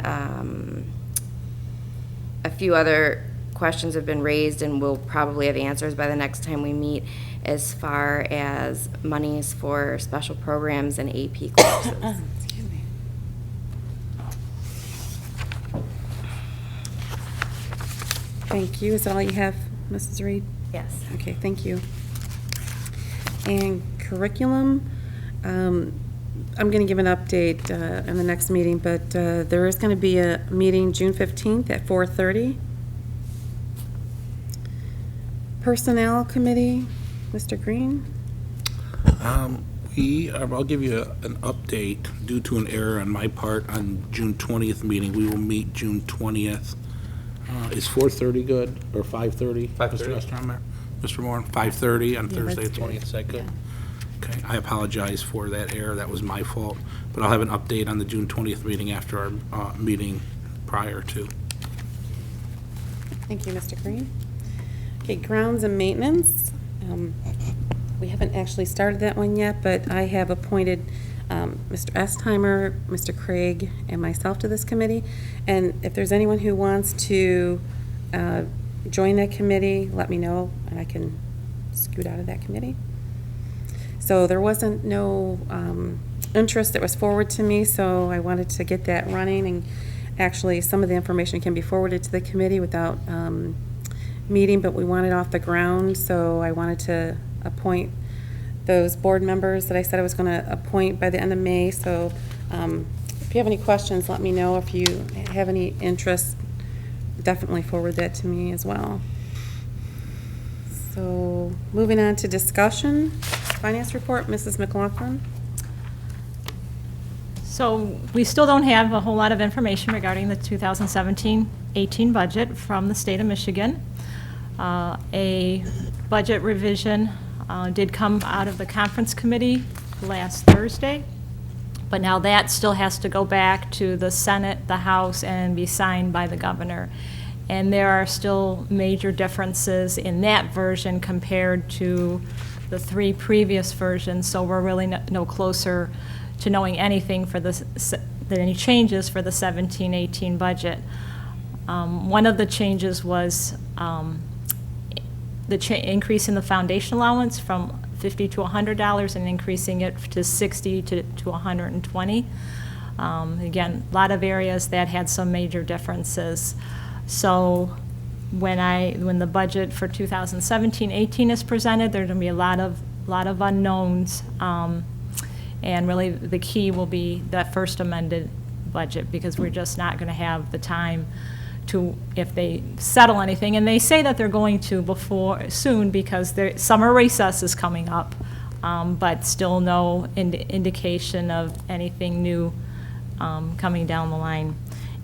a few other questions have been raised, and we'll probably have answers by the next time we meet, as far as monies for special programs and AP courses. Excuse me. Thank you. Is that all you have, Mrs. Reed? Yes. Okay, thank you. And curriculum, I'm going to give an update in the next meeting, but there is going to be a meeting June 15th at 4:30. Personnel Committee, Mr. Green? I'll give you an update. Due to an error on my part on June 20th meeting, we will meet June 20th. Is 4:30 good, or 5:30? 5:30. Mr. Osterheimer? Mr. Moore, 5:30 on Yeah, Thursday, let's the do it. 20th, is that good? Okay, I apologize for that error, that was my fault, but I'll have an update on the June 20th meeting after our meeting prior to. Thank you, Mr. Green. Okay, grounds and maintenance. We haven't actually started that one yet, but I have appointed Mr. Estheimer, Mr. Craig, and myself to this committee. And if there's anyone who wants to join that committee, let me know, and I can scoot out of that committee. So there wasn't no interest that was forwarded to me, so I wanted to get that running. And actually, some of the information can be forwarded to the committee without meeting, but we want it off the ground, so I wanted to appoint those board members that I said I was going to appoint by the end of May. So if you have any questions, let me know. If you have any interest, definitely forward that to me as well. So moving on to discussion. Finance report, Mrs. McLaughlin. So we still don't have a whole lot of information regarding the 2017-18 budget from the state of Michigan. A budget revision did come out of the conference committee last Thursday, but now that still has to go back to the Senate, the House, and be signed by the governor. And there are still major differences in that version compared to the 3 previous versions, so we're really no closer to knowing anything for any changes for the 17-18 budget. One of the changes was the increase in the foundation allowance from $50 to $100 and increasing it to $60 to $120. Again, a lot of areas that had some major differences. So when the budget for 2017-18 is presented, there's going to be a lot of unknowns, and really the key will be that first amended budget, because we're just not going to have the time to, if they settle anything, and they say that they're going to soon because their summer recess is coming up, but still no indication of anything new coming down the line.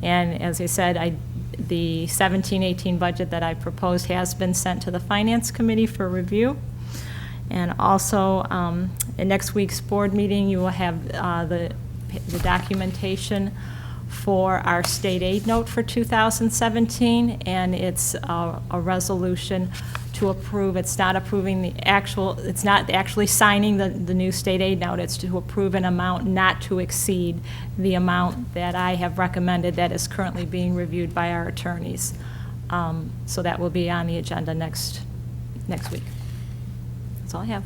And as I said, the 17-18 budget that I proposed has been sent to the Finance Committee for review. And also, in next week's board meeting, you will have the documentation for our state aid note for 2017, and it's a resolution to approve. It's not approving it's not actually signing the new state aid note. It's to approve an amount not to exceed the amount that I have recommended that is currently being reviewed by our attorneys. So that will be on the agenda next week. That's all I have.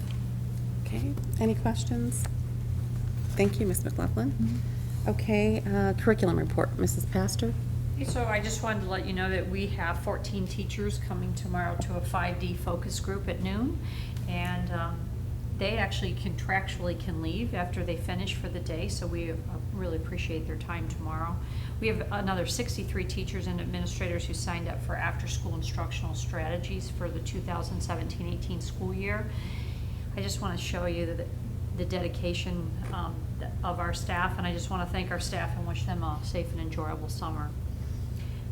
Okay, any questions? Thank you, Ms. McLaughlin. Okay, curriculum report, Mrs. Pastor. So I just wanted to let you know that we have 14 teachers coming tomorrow to a 5D focus group at noon, and they actually contractually can leave after they finish for the day, so we really appreciate their time tomorrow. We have another 63 teachers and administrators who signed up for after-school instructional strategies for the 2017-18 school year. I just want to show you the dedication of our staff, and I just want to thank our staff and wish them a safe and enjoyable summer.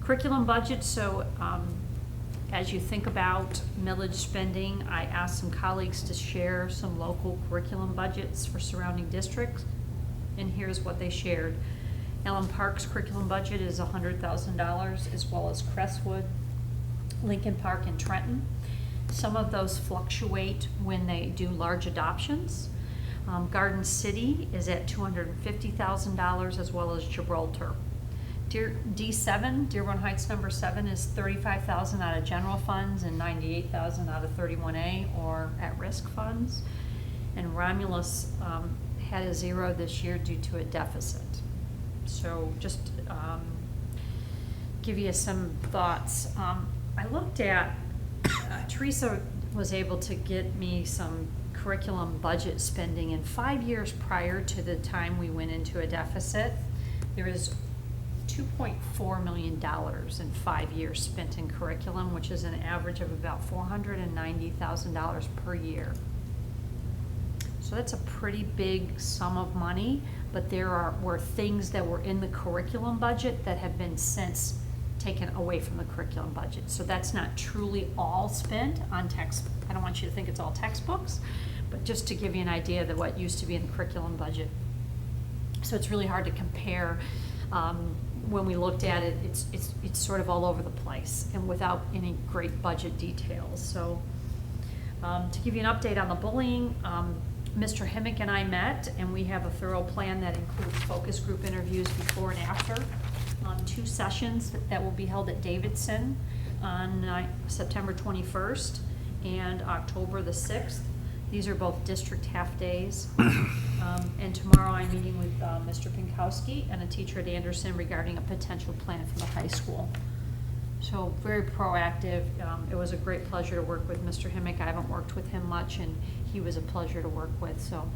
Curriculum budget, so as you think about millage spending, I asked some colleagues to share some local curriculum budgets for surrounding districts, and here's what they shared. Allen Park's curriculum budget is $100,000, as well as Crestwood, Lincoln Park, and Trenton. Some of those fluctuate when they do large adoptions. Garden City is at $250,000, as well as Gibraltar. D7, Dearborn Heights number 7, is $35,000 out of general funds and $98,000 out of 31A or at-risk funds. And Romulus had a 0 this year due to a deficit. So just give you some thoughts. I looked at, Teresa was able to get me some curriculum budget spending in 5 years prior to the time we went into a deficit. There is $2.4 million in 5 years spent in curriculum, which is an average of about $490,000 per year. So that's a pretty big sum of money, but there were things that were in the curriculum budget that have been since taken away from the curriculum budget. So that's not truly all spent on text. I don't want you to think it's all textbooks, but just to give you an idea of what used to be in the curriculum budget. So it's really hard to compare. When we looked at it, it's sort of all over the place and without any great budget details. So to give you an update on the bullying, Mr. Himick and I met, and we have a thorough plan that includes focus group interviews before and after. 2 sessions that will be held at Davidson on September 21st and October the 6th. These are both district half-days. And tomorrow I'm meeting with Mr. Pinkowski and a teacher at Anderson regarding a potential plan for the high school. So very proactive. It was a great pleasure to work with Mr. Himick. I haven't worked with him much, and he was a pleasure to work with. So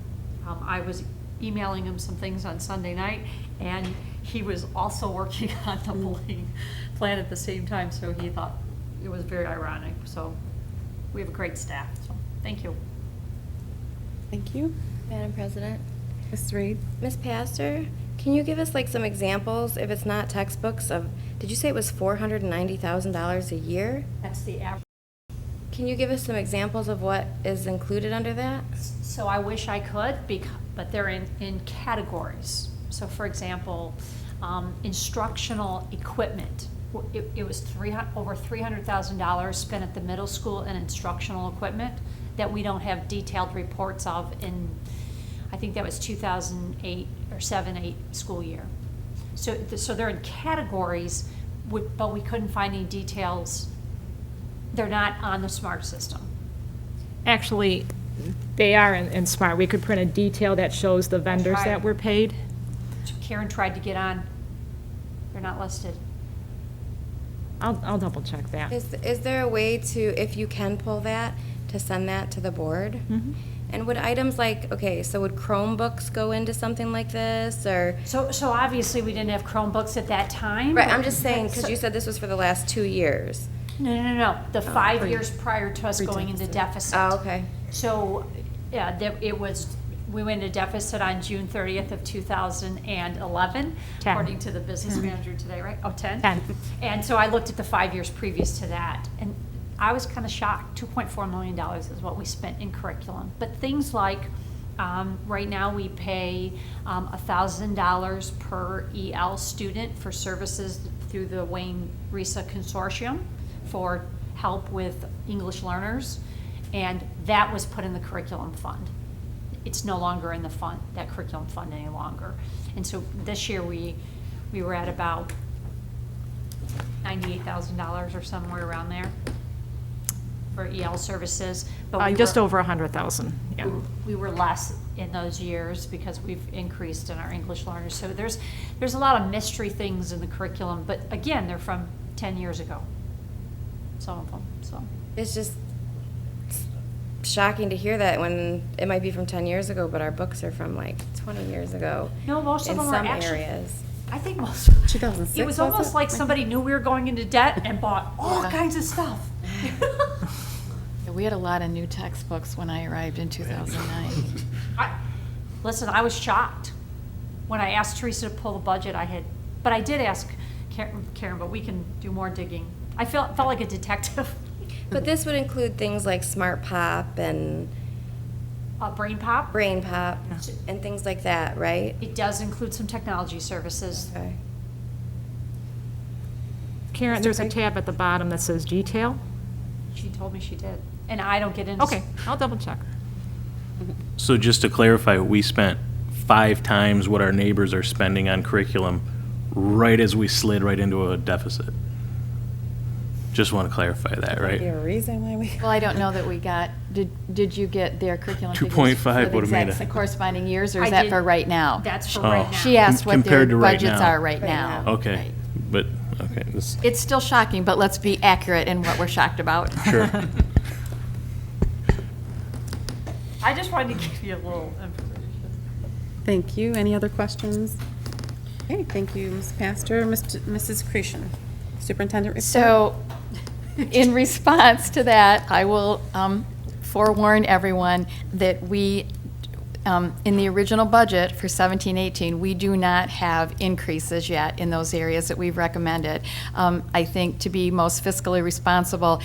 I was emailing him some things on Sunday night, and he was also working on the bullying plan at the same time, so he thought it was very ironic. So we have a great staff, so thank you. Thank you. Madam President. Ms. Reed? Ms. Pastor, can you give us like some examples, if it's not textbooks, of, did you say it was $490,000 a year? That's the average. Can you give us some examples of what is included under that? So I wish I could, but they're in categories. So for example, instructional equipment. It was over $300,000 spent at the middle school in instructional equipment that we don't have detailed reports of in, I think that was 2008 or 7-8 school year. So they're in categories, but we couldn't find any details. They're not on the SMART system. Actually, they are in SMART. We could print a detail that shows the vendors that were paid. Karen tried to get on. They're not listed. I'll double check that. Is there a way to, if you can pull that, to send that to the board? Mm-hmm. And would items like, okay, so would Chromebooks go into something like this, or? So obviously we didn't have Chromebooks at that time. Right, I'm just saying, because So- you said this was for the last 2 years. No. The 5 years prior to us going into deficit. Oh, okay. So, yeah, we went into deficit on June 30th of 2011, 10. according to the business manager today, right? Oh, 10? 10. And so I looked at the 5 years previous to that, and I was kind of shocked. $2.4 million is what we spent in curriculum. But things like, right now we pay $1,000 per EL student for services through the Wayne Risa Consortium for help with English learners, and that was put in the curriculum fund. It's no longer in the fund, that curriculum fund any longer. And so this year we were at about $98,000 or somewhere around there for EL services. But Just over 100,000, yeah. we were less in those years because we've increased in our English learners. So there's a lot of mystery things in the curriculum, but again, they're from 10 years ago, some of them, so. It's just shocking to hear that when it might be from 10 years ago, but our books are from like 20 years ago. No, most of them are in some actually. areas. I think most. 2006, It was was almost it? like somebody knew we were going into debt and bought all kinds of stuff. Yeah, we had a lot of new textbooks when I arrived in 2009. Listen, I was shocked when I asked Teresa to pull the budget. But I did ask Karen, but we can do more digging. I felt like a detective. But this would include things like Smart Pop and Brain Pop. Brain Pop and things like that, right? It does include some technology services. Okay. Karen, there's a tab at the bottom that says detail. She told me she did, and I don't get into. Okay, I'll double check. So just to clarify, we spent 5 times what our neighbors are spending on curriculum right as we slid right into a deficit. Just want to clarify that, Is there right? a reason why we? Well, I don't know that we got, did you get their curriculum figures 2.5 for the would've made exact a- corresponding years, or I is that did- for right now? That's for Oh. right now. She asked what their Compared to right budgets now. are right now. Okay, Right. but, okay, this, It's still shocking, but let's be accurate in what we're shocked about. sure. I just wanted to give you a little information. Thank you. Any other questions? Okay, thank you, Ms. Pastor. Mrs. Creason, Superintendent report. So, in response to that, I will forewarn everyone that in the original budget for 17-18, we do not have increases yet in those areas that we've recommended. I think to be most fiscally responsible,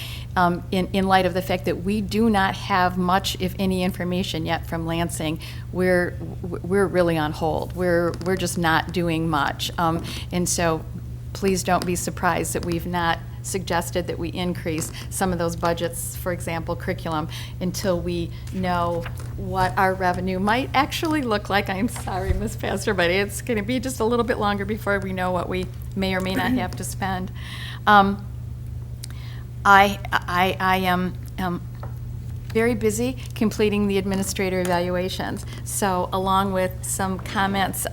in light of the fact that we do not have much, if any, information yet from Lansing, we're really on hold. We're just not doing much. And so please don't be surprised that we've not suggested that we increase some of those budgets, for example, curriculum, until we know what our revenue might actually look like. I'm sorry, Ms. Pastor, but it's going to be just a little bit longer before we know what we may or may not have to spend. I am very busy completing the administrator evaluations. So along with some comments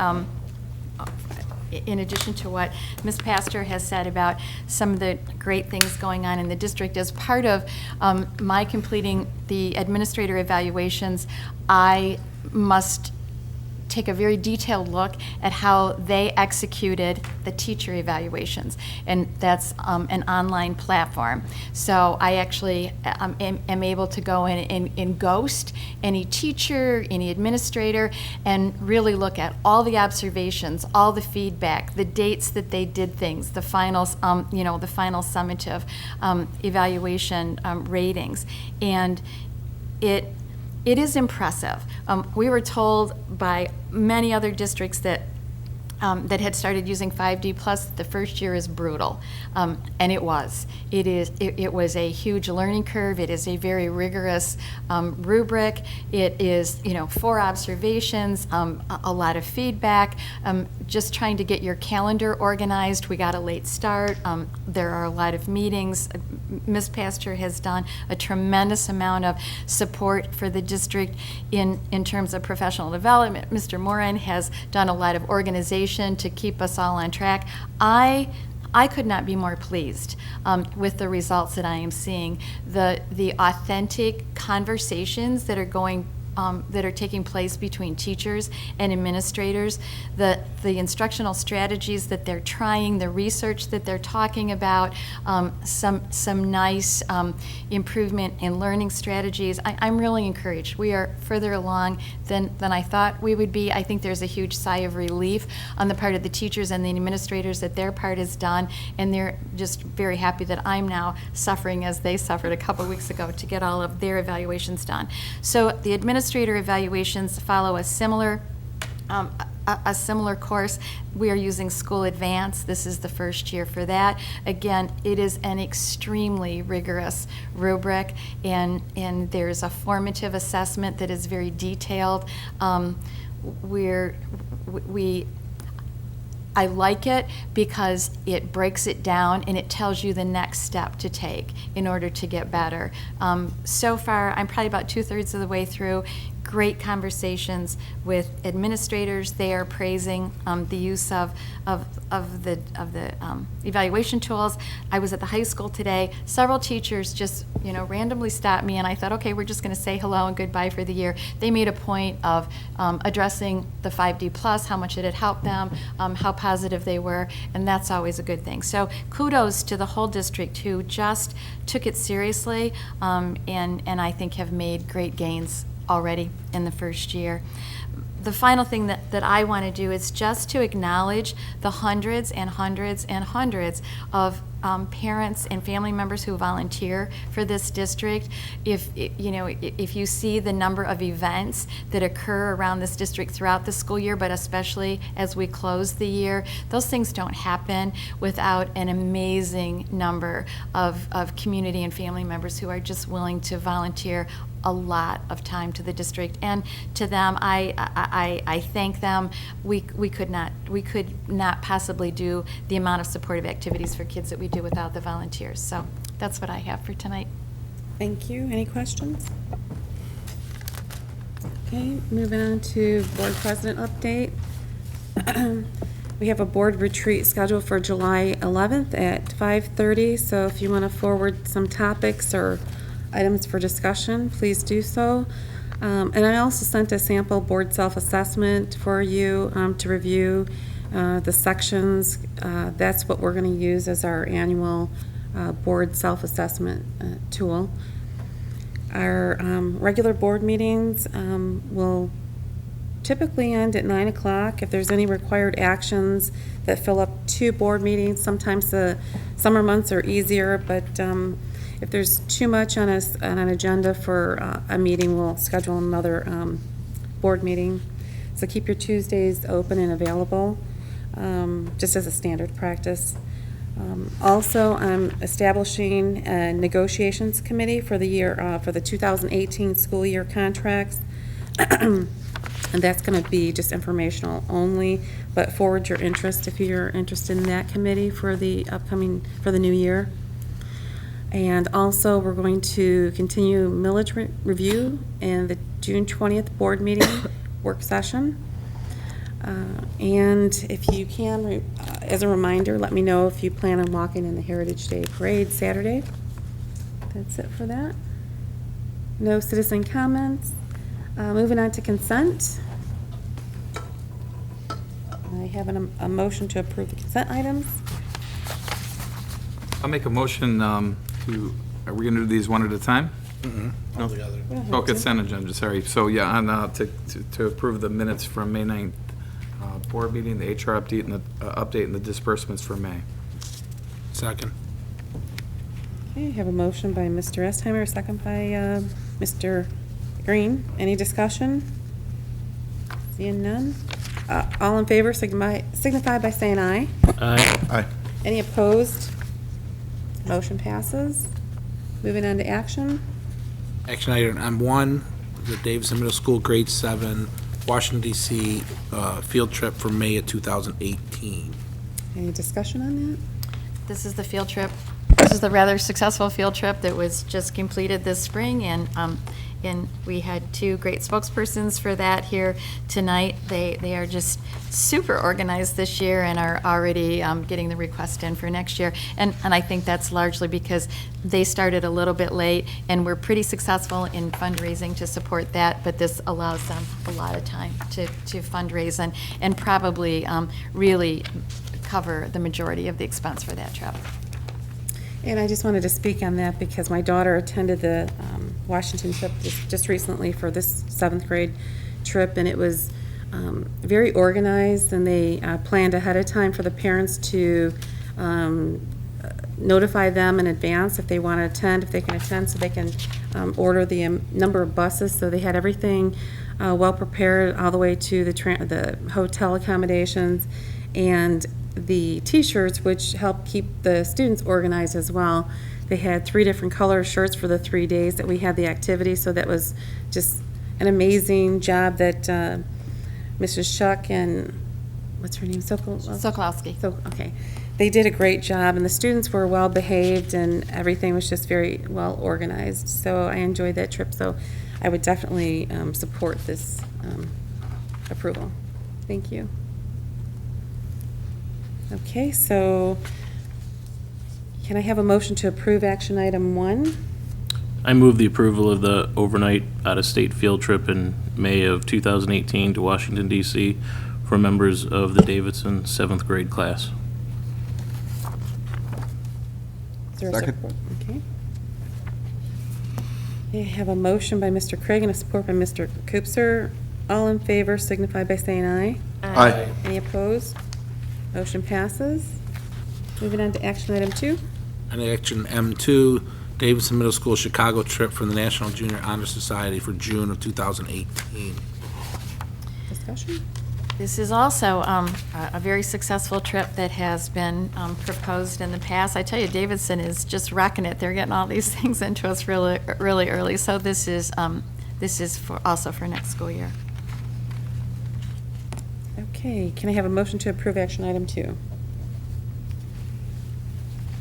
in addition to what Ms. Pastor has said about some of the great things going on in the district, as part of my completing the administrator evaluations, I must take a very detailed look at how they executed the teacher evaluations, and that's an online platform. So I actually am able to go in and ghost any teacher, any administrator, and really look at all the observations, all the feedback, the dates that they did things, the finals, the final summative evaluation ratings, and it is impressive. We were told by many other districts that had started using 5D Plus, the first year is brutal, and it was. It was a huge learning curve. It is a very rigorous rubric. It is 4 observations, a lot of feedback. Just trying to get your calendar organized. We got a late start. There are a lot of meetings. Ms. Pastor has done a tremendous amount of support for the district in terms of professional development. Mr. Moran has done a lot of organization to keep us all on track. I could not be more pleased with the results that I am seeing. The authentic conversations that are taking place between teachers and administrators, the instructional strategies that they're trying, the research that they're talking about, some nice improvement in learning strategies. I'm really encouraged. We are further along than I thought we would be. I think there's a huge sigh of relief on the part of the teachers and the administrators that their part is done, and they're just very happy that I'm now suffering as they suffered a couple weeks ago to get all of their evaluations done. So the administrator evaluations follow a similar course. We are using School Advance. This is the first year for that. Again, it is an extremely rigorous rubric, and there's a formative assessment that is very detailed. I like it because it breaks it down and it tells you the next step to take in order to get better. So far, I'm probably about 2/3 of the way through. Great conversations with administrators. They are praising the use of the evaluation tools. I was at the high school today. Several teachers just randomly stopped me, and I thought, okay, we're just going to say hello and goodbye for the year. They made a point of addressing the 5D Plus, how much it had helped them, how positive they were, and that's always a good thing. So kudos to the whole district who just took it seriously, and I think have made great gains already in the first year. The final thing that I want to do is just to acknowledge the hundreds and hundreds and hundreds of parents and family members who volunteer for this district. If you see the number of events that occur around this district throughout the school year, but especially as we close the year, those things don't happen without an amazing number of community and family members who are just willing to volunteer a lot of time to the district, and to them, I thank them. We could not possibly do the amount of supportive activities for kids that we do without the volunteers. So that's what I have for tonight. Thank you. Any questions? Okay, moving on to board president update. We have a board retreat scheduled for July 11th at 5:30. So if you want to forward some topics or items for discussion, please do so. And I also sent a sample board self-assessment for you to review the sections. That's what we're going to use as our annual board self-assessment tool. Our regular board meetings will typically end at 9 o'clock. If there's any required actions that fill up 2 board meetings, sometimes the summer months are easier, but if there's too much on an agenda for a meeting, we'll schedule another board meeting. So keep your Tuesdays open and available, just as a standard practice. Also, I'm establishing a negotiations committee for the year, for the 2018 school year contracts. And that's going to be just informational only, but forward your interest if you're interested in that committee for the new year. And also, we're going to continue millage review in the June 20th board meeting work session. And if you can, as a reminder, let me know if you plan on walking in the Heritage Day Parade Saturday. That's it for that. No citizen comments. Moving on to consent. I have a motion to approve the consent items. I'll make a motion are we going to do these one at a time? All together. Oh, consent agenda, sorry. So, yeah, on, to approve the minutes from May 9th board meeting, the HR update and the disbursements for May. Second. Okay, I have a motion by Mr. Estheimer, a second by Mr. Green. Any discussion? Seeing none? All in favor signify by saying aye. Aye. Aye. Any opposed? Motion passes. Moving on to action. Action item M1, the Davidson Middle School Grade 7, Washington DC field trip for May of 2018. Any discussion on that? This is the field trip. This is the rather successful field trip that was just completed this spring, and we had 2 great spokespersons for that here tonight. They are just super organized this year and are already getting the request in for next year. And I think that's largely because they started a little bit late and were pretty successful in fundraising to support that, but this allows them a lot of time to fundraise and probably really cover the majority of the expense for that trip. And I just wanted to speak on that because my daughter attended the Washington trip just recently for this 7th grade trip, and it was very organized, and they planned ahead of time for the parents to notify them in advance if they want to attend, if they can attend, so they can order the number of buses. So they had everything well prepared all the way to the hotel accommodations and the T-shirts, which help keep the students organized as well. They had 3 different color shirts for the 3 days that we had the activity, so that was just an amazing job that Mrs. Shuck and, what's her name? Sokolowski. Okay. They did a great job, and the students were well behaved, and everything was just very well organized. So I enjoyed that trip, so I would definitely support this approval. Thank you. Okay, so can I have a motion to approve action item 1? I move the approval of the overnight out-of-state field trip in May of 2018 to Washington DC for members of the Davidson 7th grade class. Is there a Second. support? Okay. Okay, I have a motion by Mr. Craig and a support by Mr. Koopser. All in favor signify by saying aye. Aye. Any opposed? Motion passes. Moving on to action item 2. And action M2, Davidson Middle School Chicago trip for the National Junior Honor Society for June of 2018. Discussion? This is also a very successful trip that has been proposed in the past. I tell you, Davidson is just rocking it. They're getting all these things into us really, really early. So this is also for next school year. Okay, can I have a motion to approve action item 2?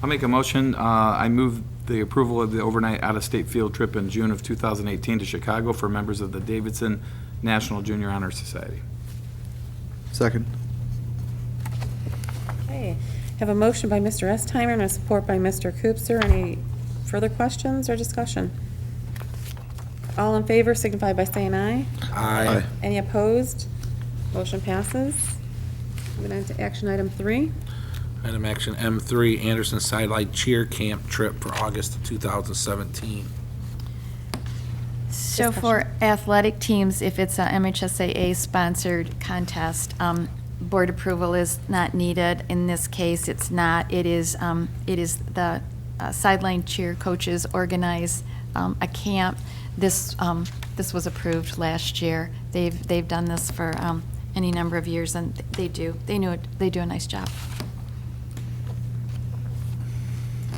I'll make a motion. I move the approval of the overnight out-of-state field trip in June of 2018 to Chicago for members of the Davidson National Junior Honor Society. Second. Okay, have a motion by Mr. Estheimer and a support by Mr. Koopser. Any further questions or discussion? All in favor signify by saying aye. Aye. Any opposed? Motion passes. Moving on to action item 3. Item action M3, Anderson Sidelight Cheer Camp trip for August of 2017. So for athletic teams, if it's a MHSAA-sponsored contest, board approval is not needed. In this case, it's not. It is the sideline cheer coaches organize a camp. This was approved last year. They've done this for any number of years, and they do a nice job.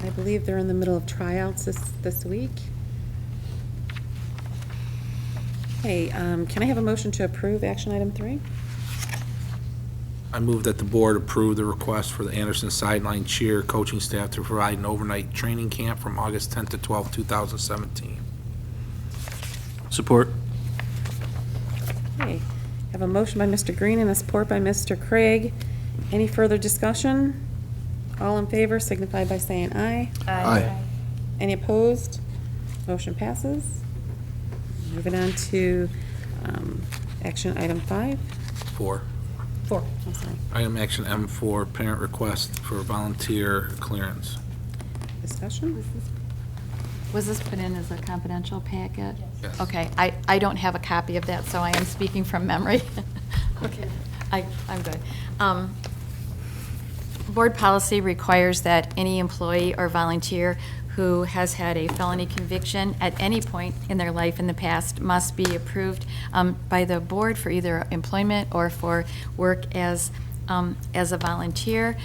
I believe they're in the middle of tryouts this week. Okay, can I have a motion to approve action item 3? I move that the board approve the request for the Anderson sideline cheer coaching staff to provide an overnight training camp from August 10th to 12th, 2017. Support. Okay, have a motion by Mr. Green and a support by Mr. Craig. Any further discussion? All in favor signify by saying aye. Aye. Any opposed? Motion passes. Moving on to action item 5. 4. 4, I'm sorry. Item action M4, parent request for volunteer clearance. Discussion? Was this put in as a confidential packet? Yes. Okay, I don't have a copy of that, so I am speaking from memory. Okay, I'm good. Board policy requires that any employee or volunteer who has had a felony conviction at any point in their life in the past must be approved by the board for either employment or for work as a volunteer.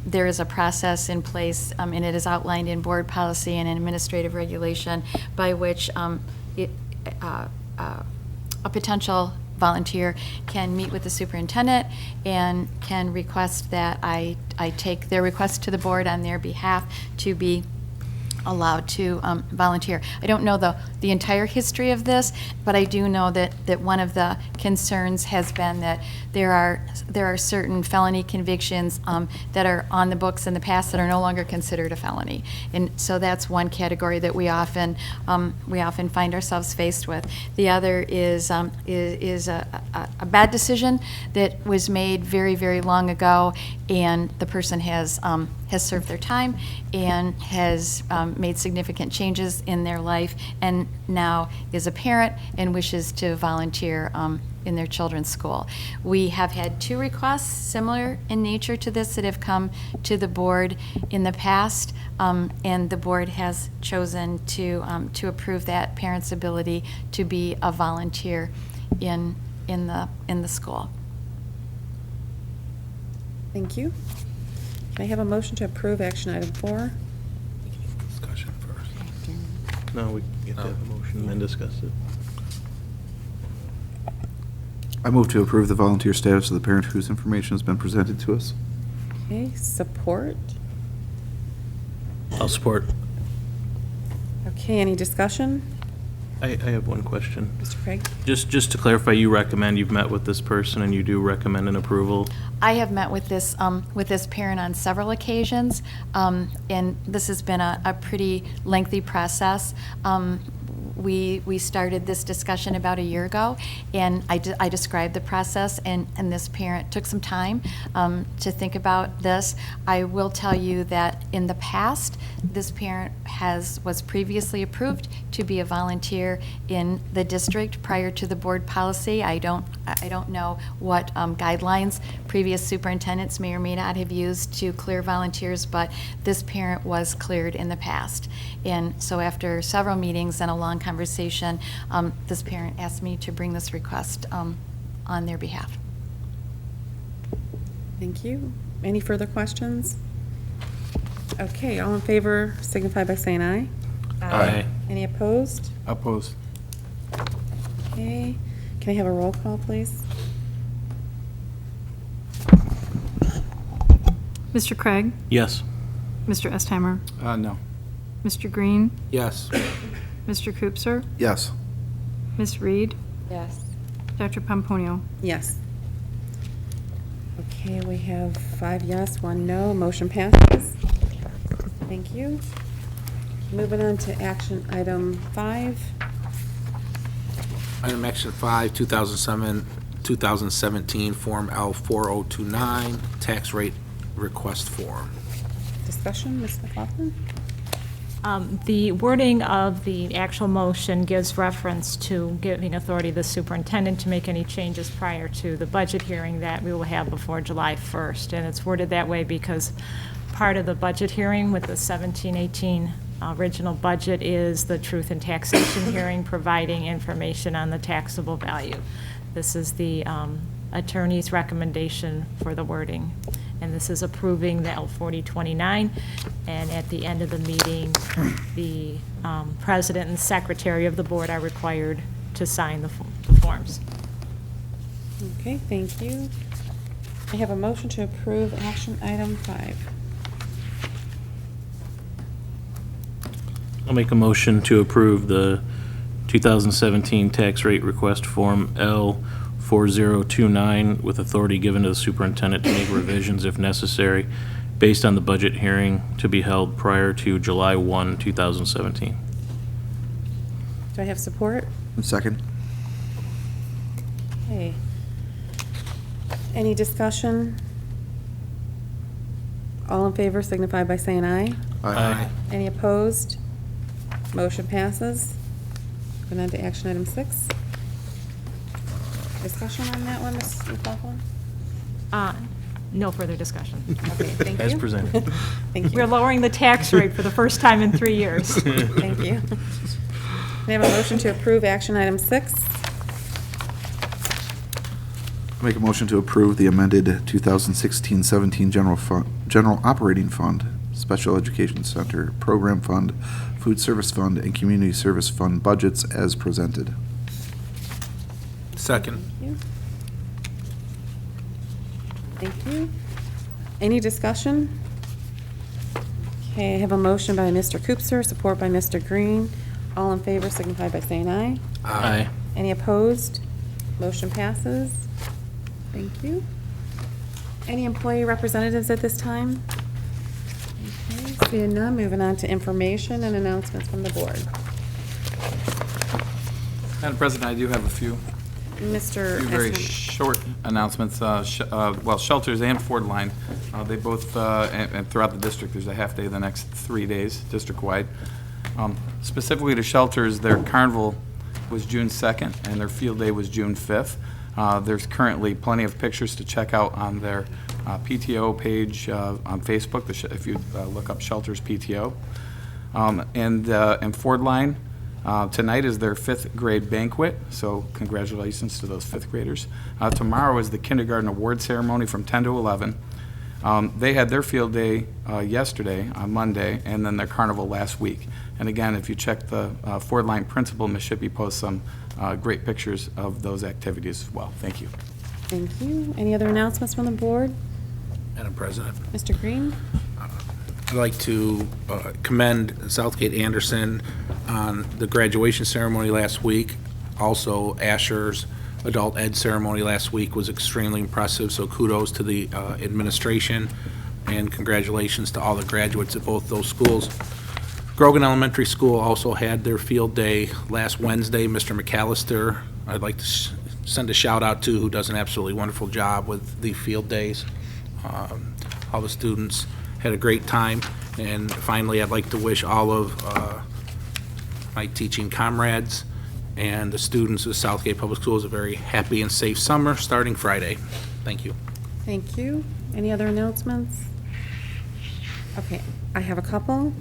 There is a process in place, and it is outlined in board policy and an administrative regulation by which a potential volunteer can meet with the superintendent and can request that I take their request to the board on their behalf to be allowed to volunteer. I don't know the entire history of this, but I do know that one of the concerns has been that there are certain felony convictions that are on the books in the past that are no longer considered a felony, and so that's one category that we often find ourselves faced with. The other is a bad decision that was made very, very long ago, and the person has served their time and has made significant changes in their life, and now is a parent and wishes to volunteer in their children's school. We have had 2 requests similar in nature to this that have come to the board in the past, and the board has chosen to approve that parent's ability to be a volunteer in the school. Thank you. Can I have a motion to approve action item 4? Discussion first. No, we get to have a motion and then discuss it. I move to approve the volunteer status of the parent whose information has been presented to us. Okay, support. I'll support. Okay, any discussion? I have one question. Mr. Craig? Just to clarify, you've met with this person and you do recommend an approval? I have met with this parent on several occasions, and this has been a pretty lengthy process. We started this discussion about a year ago, and I described the process, and this parent took some time to think about this. I will tell you that in the past, this parent was previously approved to be a volunteer in the district prior to the board policy. I don't know what guidelines previous superintendents may or may not have used to clear volunteers, but this parent was cleared in the past. And so after several meetings and a long conversation, this parent asked me to bring this request on their behalf. Thank you. Any further questions? Okay, all in favor signify by saying aye. Aye. Any opposed? Opposed. Okay, can I have a roll call, please? Mr. Craig? Yes. Mr. Estheimer? No. Mr. Green? Yes. Mr. Koopser? Yes. Ms. Reed? Yes. Dr. Pomponio? Yes. Okay, we have 5 yes, 1 no. Motion passes. Thank you. Moving on to action item 5. Item action 5, 2017 Form L4029, tax rate request form. Discussion, Ms. McLaughlin? The wording of the actual motion gives reference to giving authority to the superintendent to make any changes prior to the budget hearing that we will have before July 1st. And it's worded that way because part of the budget hearing with the 17-18 original budget is the truth in taxation hearing, providing information on the taxable value. This is the attorney's recommendation for the wording. And this is approving the L4029. And at the end of the meeting, the president and secretary of the board are required to sign the forms. Okay, thank you. I have a motion to approve action item 5. I'll make a motion to approve the 2017 tax rate request form L4029 with authority given to the superintendent to make revisions if necessary based on the budget hearing to be held prior to July 1, 2017. Do I have support? Second? Okay. Any discussion? All in favor signify by saying aye. Aye. Any opposed? Motion passes. Going on to action item 6. Discussion on that one, Ms. McLaughlin? No further discussion. Okay, thank you. As presented. Thank you. We're lowering the tax rate for the first time in 3 years. Thank you. We have a motion to approve action item 6. Make a motion to approve the amended 2016-17 general operating fund, Special Education Center, Program Fund, Food Service Fund, and Community Service Fund budgets as presented. Second. Thank you. Thank you. Any discussion? Okay, I have a motion by Mr. Coopser, support by Mr. Green. All in favor signify by saying aye. Aye. Any opposed? Motion passes. Thank you. Any employee representatives at this time? Okay, seeing none, moving on to information and announcements from the board. Madam President, I do have a few Mr. very Esmond. short announcements. Well, Shelters and Ford Line, they both, and throughout the district, there's a half day the next 3 days, district-wide. Specifically to Shelters, their carnival was June 2nd, and their field day was June 5th. There's currently plenty of pictures to check out on their PTO page on Facebook, if you look up Shelters PTO. And Ford Line, tonight is their 5th grade banquet, so congratulations to those 5th graders. Tomorrow is the kindergarten award ceremony from 10 to 11. They had their field day yesterday, on Monday, and then their carnival last week. And again, if you check the Ford Line principal, Ms. Shippey posts some great pictures of those activities as well. Thank you. Thank you. Any other announcements from the board? Madam President. Mr. Green? I'd like to commend Southgate Anderson on the graduation ceremony last week. Also, Asher's adult ed ceremony last week was extremely impressive, so kudos to the administration and congratulations to all the graduates at both those schools. Grogan Elementary School also had their field day last Wednesday. Mr. McAllister, I'd like to send a shout out to, who does an absolutely wonderful job with the field days. All the students had a great time, and finally I'd like to wish all of my teaching comrades and the students of Southgate Public Schools a very happy and safe summer starting Friday. Thank you. Thank you. Any other announcements? Okay, I have a couple.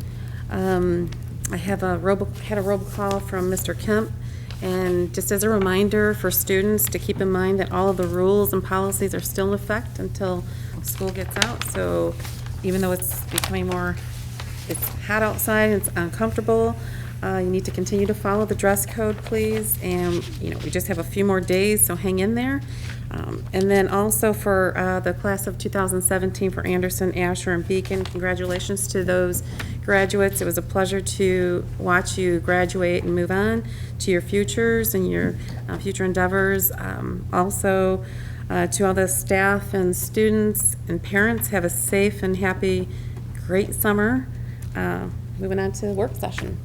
I have had a robocall from Mr. Kemp, and just as a reminder for students to keep in mind that all of the rules and policies are still in effect until school gets out. So even though it's becoming it's hot outside and it's uncomfortable, you need to continue to follow the dress code, please. And, we just have a few more days, so hang in there. And then also for the class of 2017 for Anderson, Asher, and Beacon, congratulations to those graduates. It was a pleasure to watch you graduate and move on to your futures and your future endeavors. Also, to all the staff and students and parents, have a safe and happy, great summer. Moving on to work session.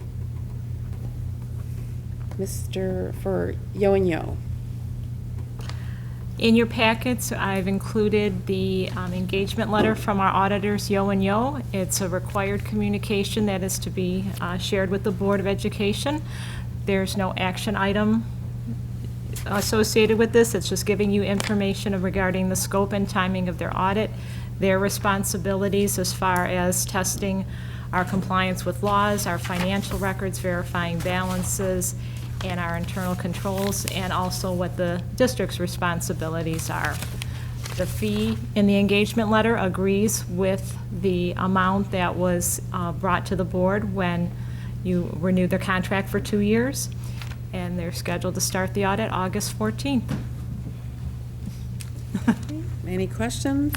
For Yo and Yo. In your packets, I've included the engagement letter from our auditors, Yo and Yo. It's a required communication that is to be shared with the Board of Education. There's no action item associated with this. It's just giving you information regarding the scope and timing of their audit, their responsibilities as far as testing our compliance with laws, our financial records, verifying balances, and our internal controls, and also what the district's responsibilities are. The fee in the engagement letter agrees with the amount that was brought to the board when you renewed their contract for 2 years, and they're scheduled to start the audit August 14th. Any questions?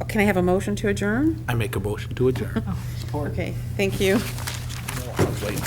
Can I have a motion to adjourn? I make a motion to adjourn. Okay, thank you. I was waiting.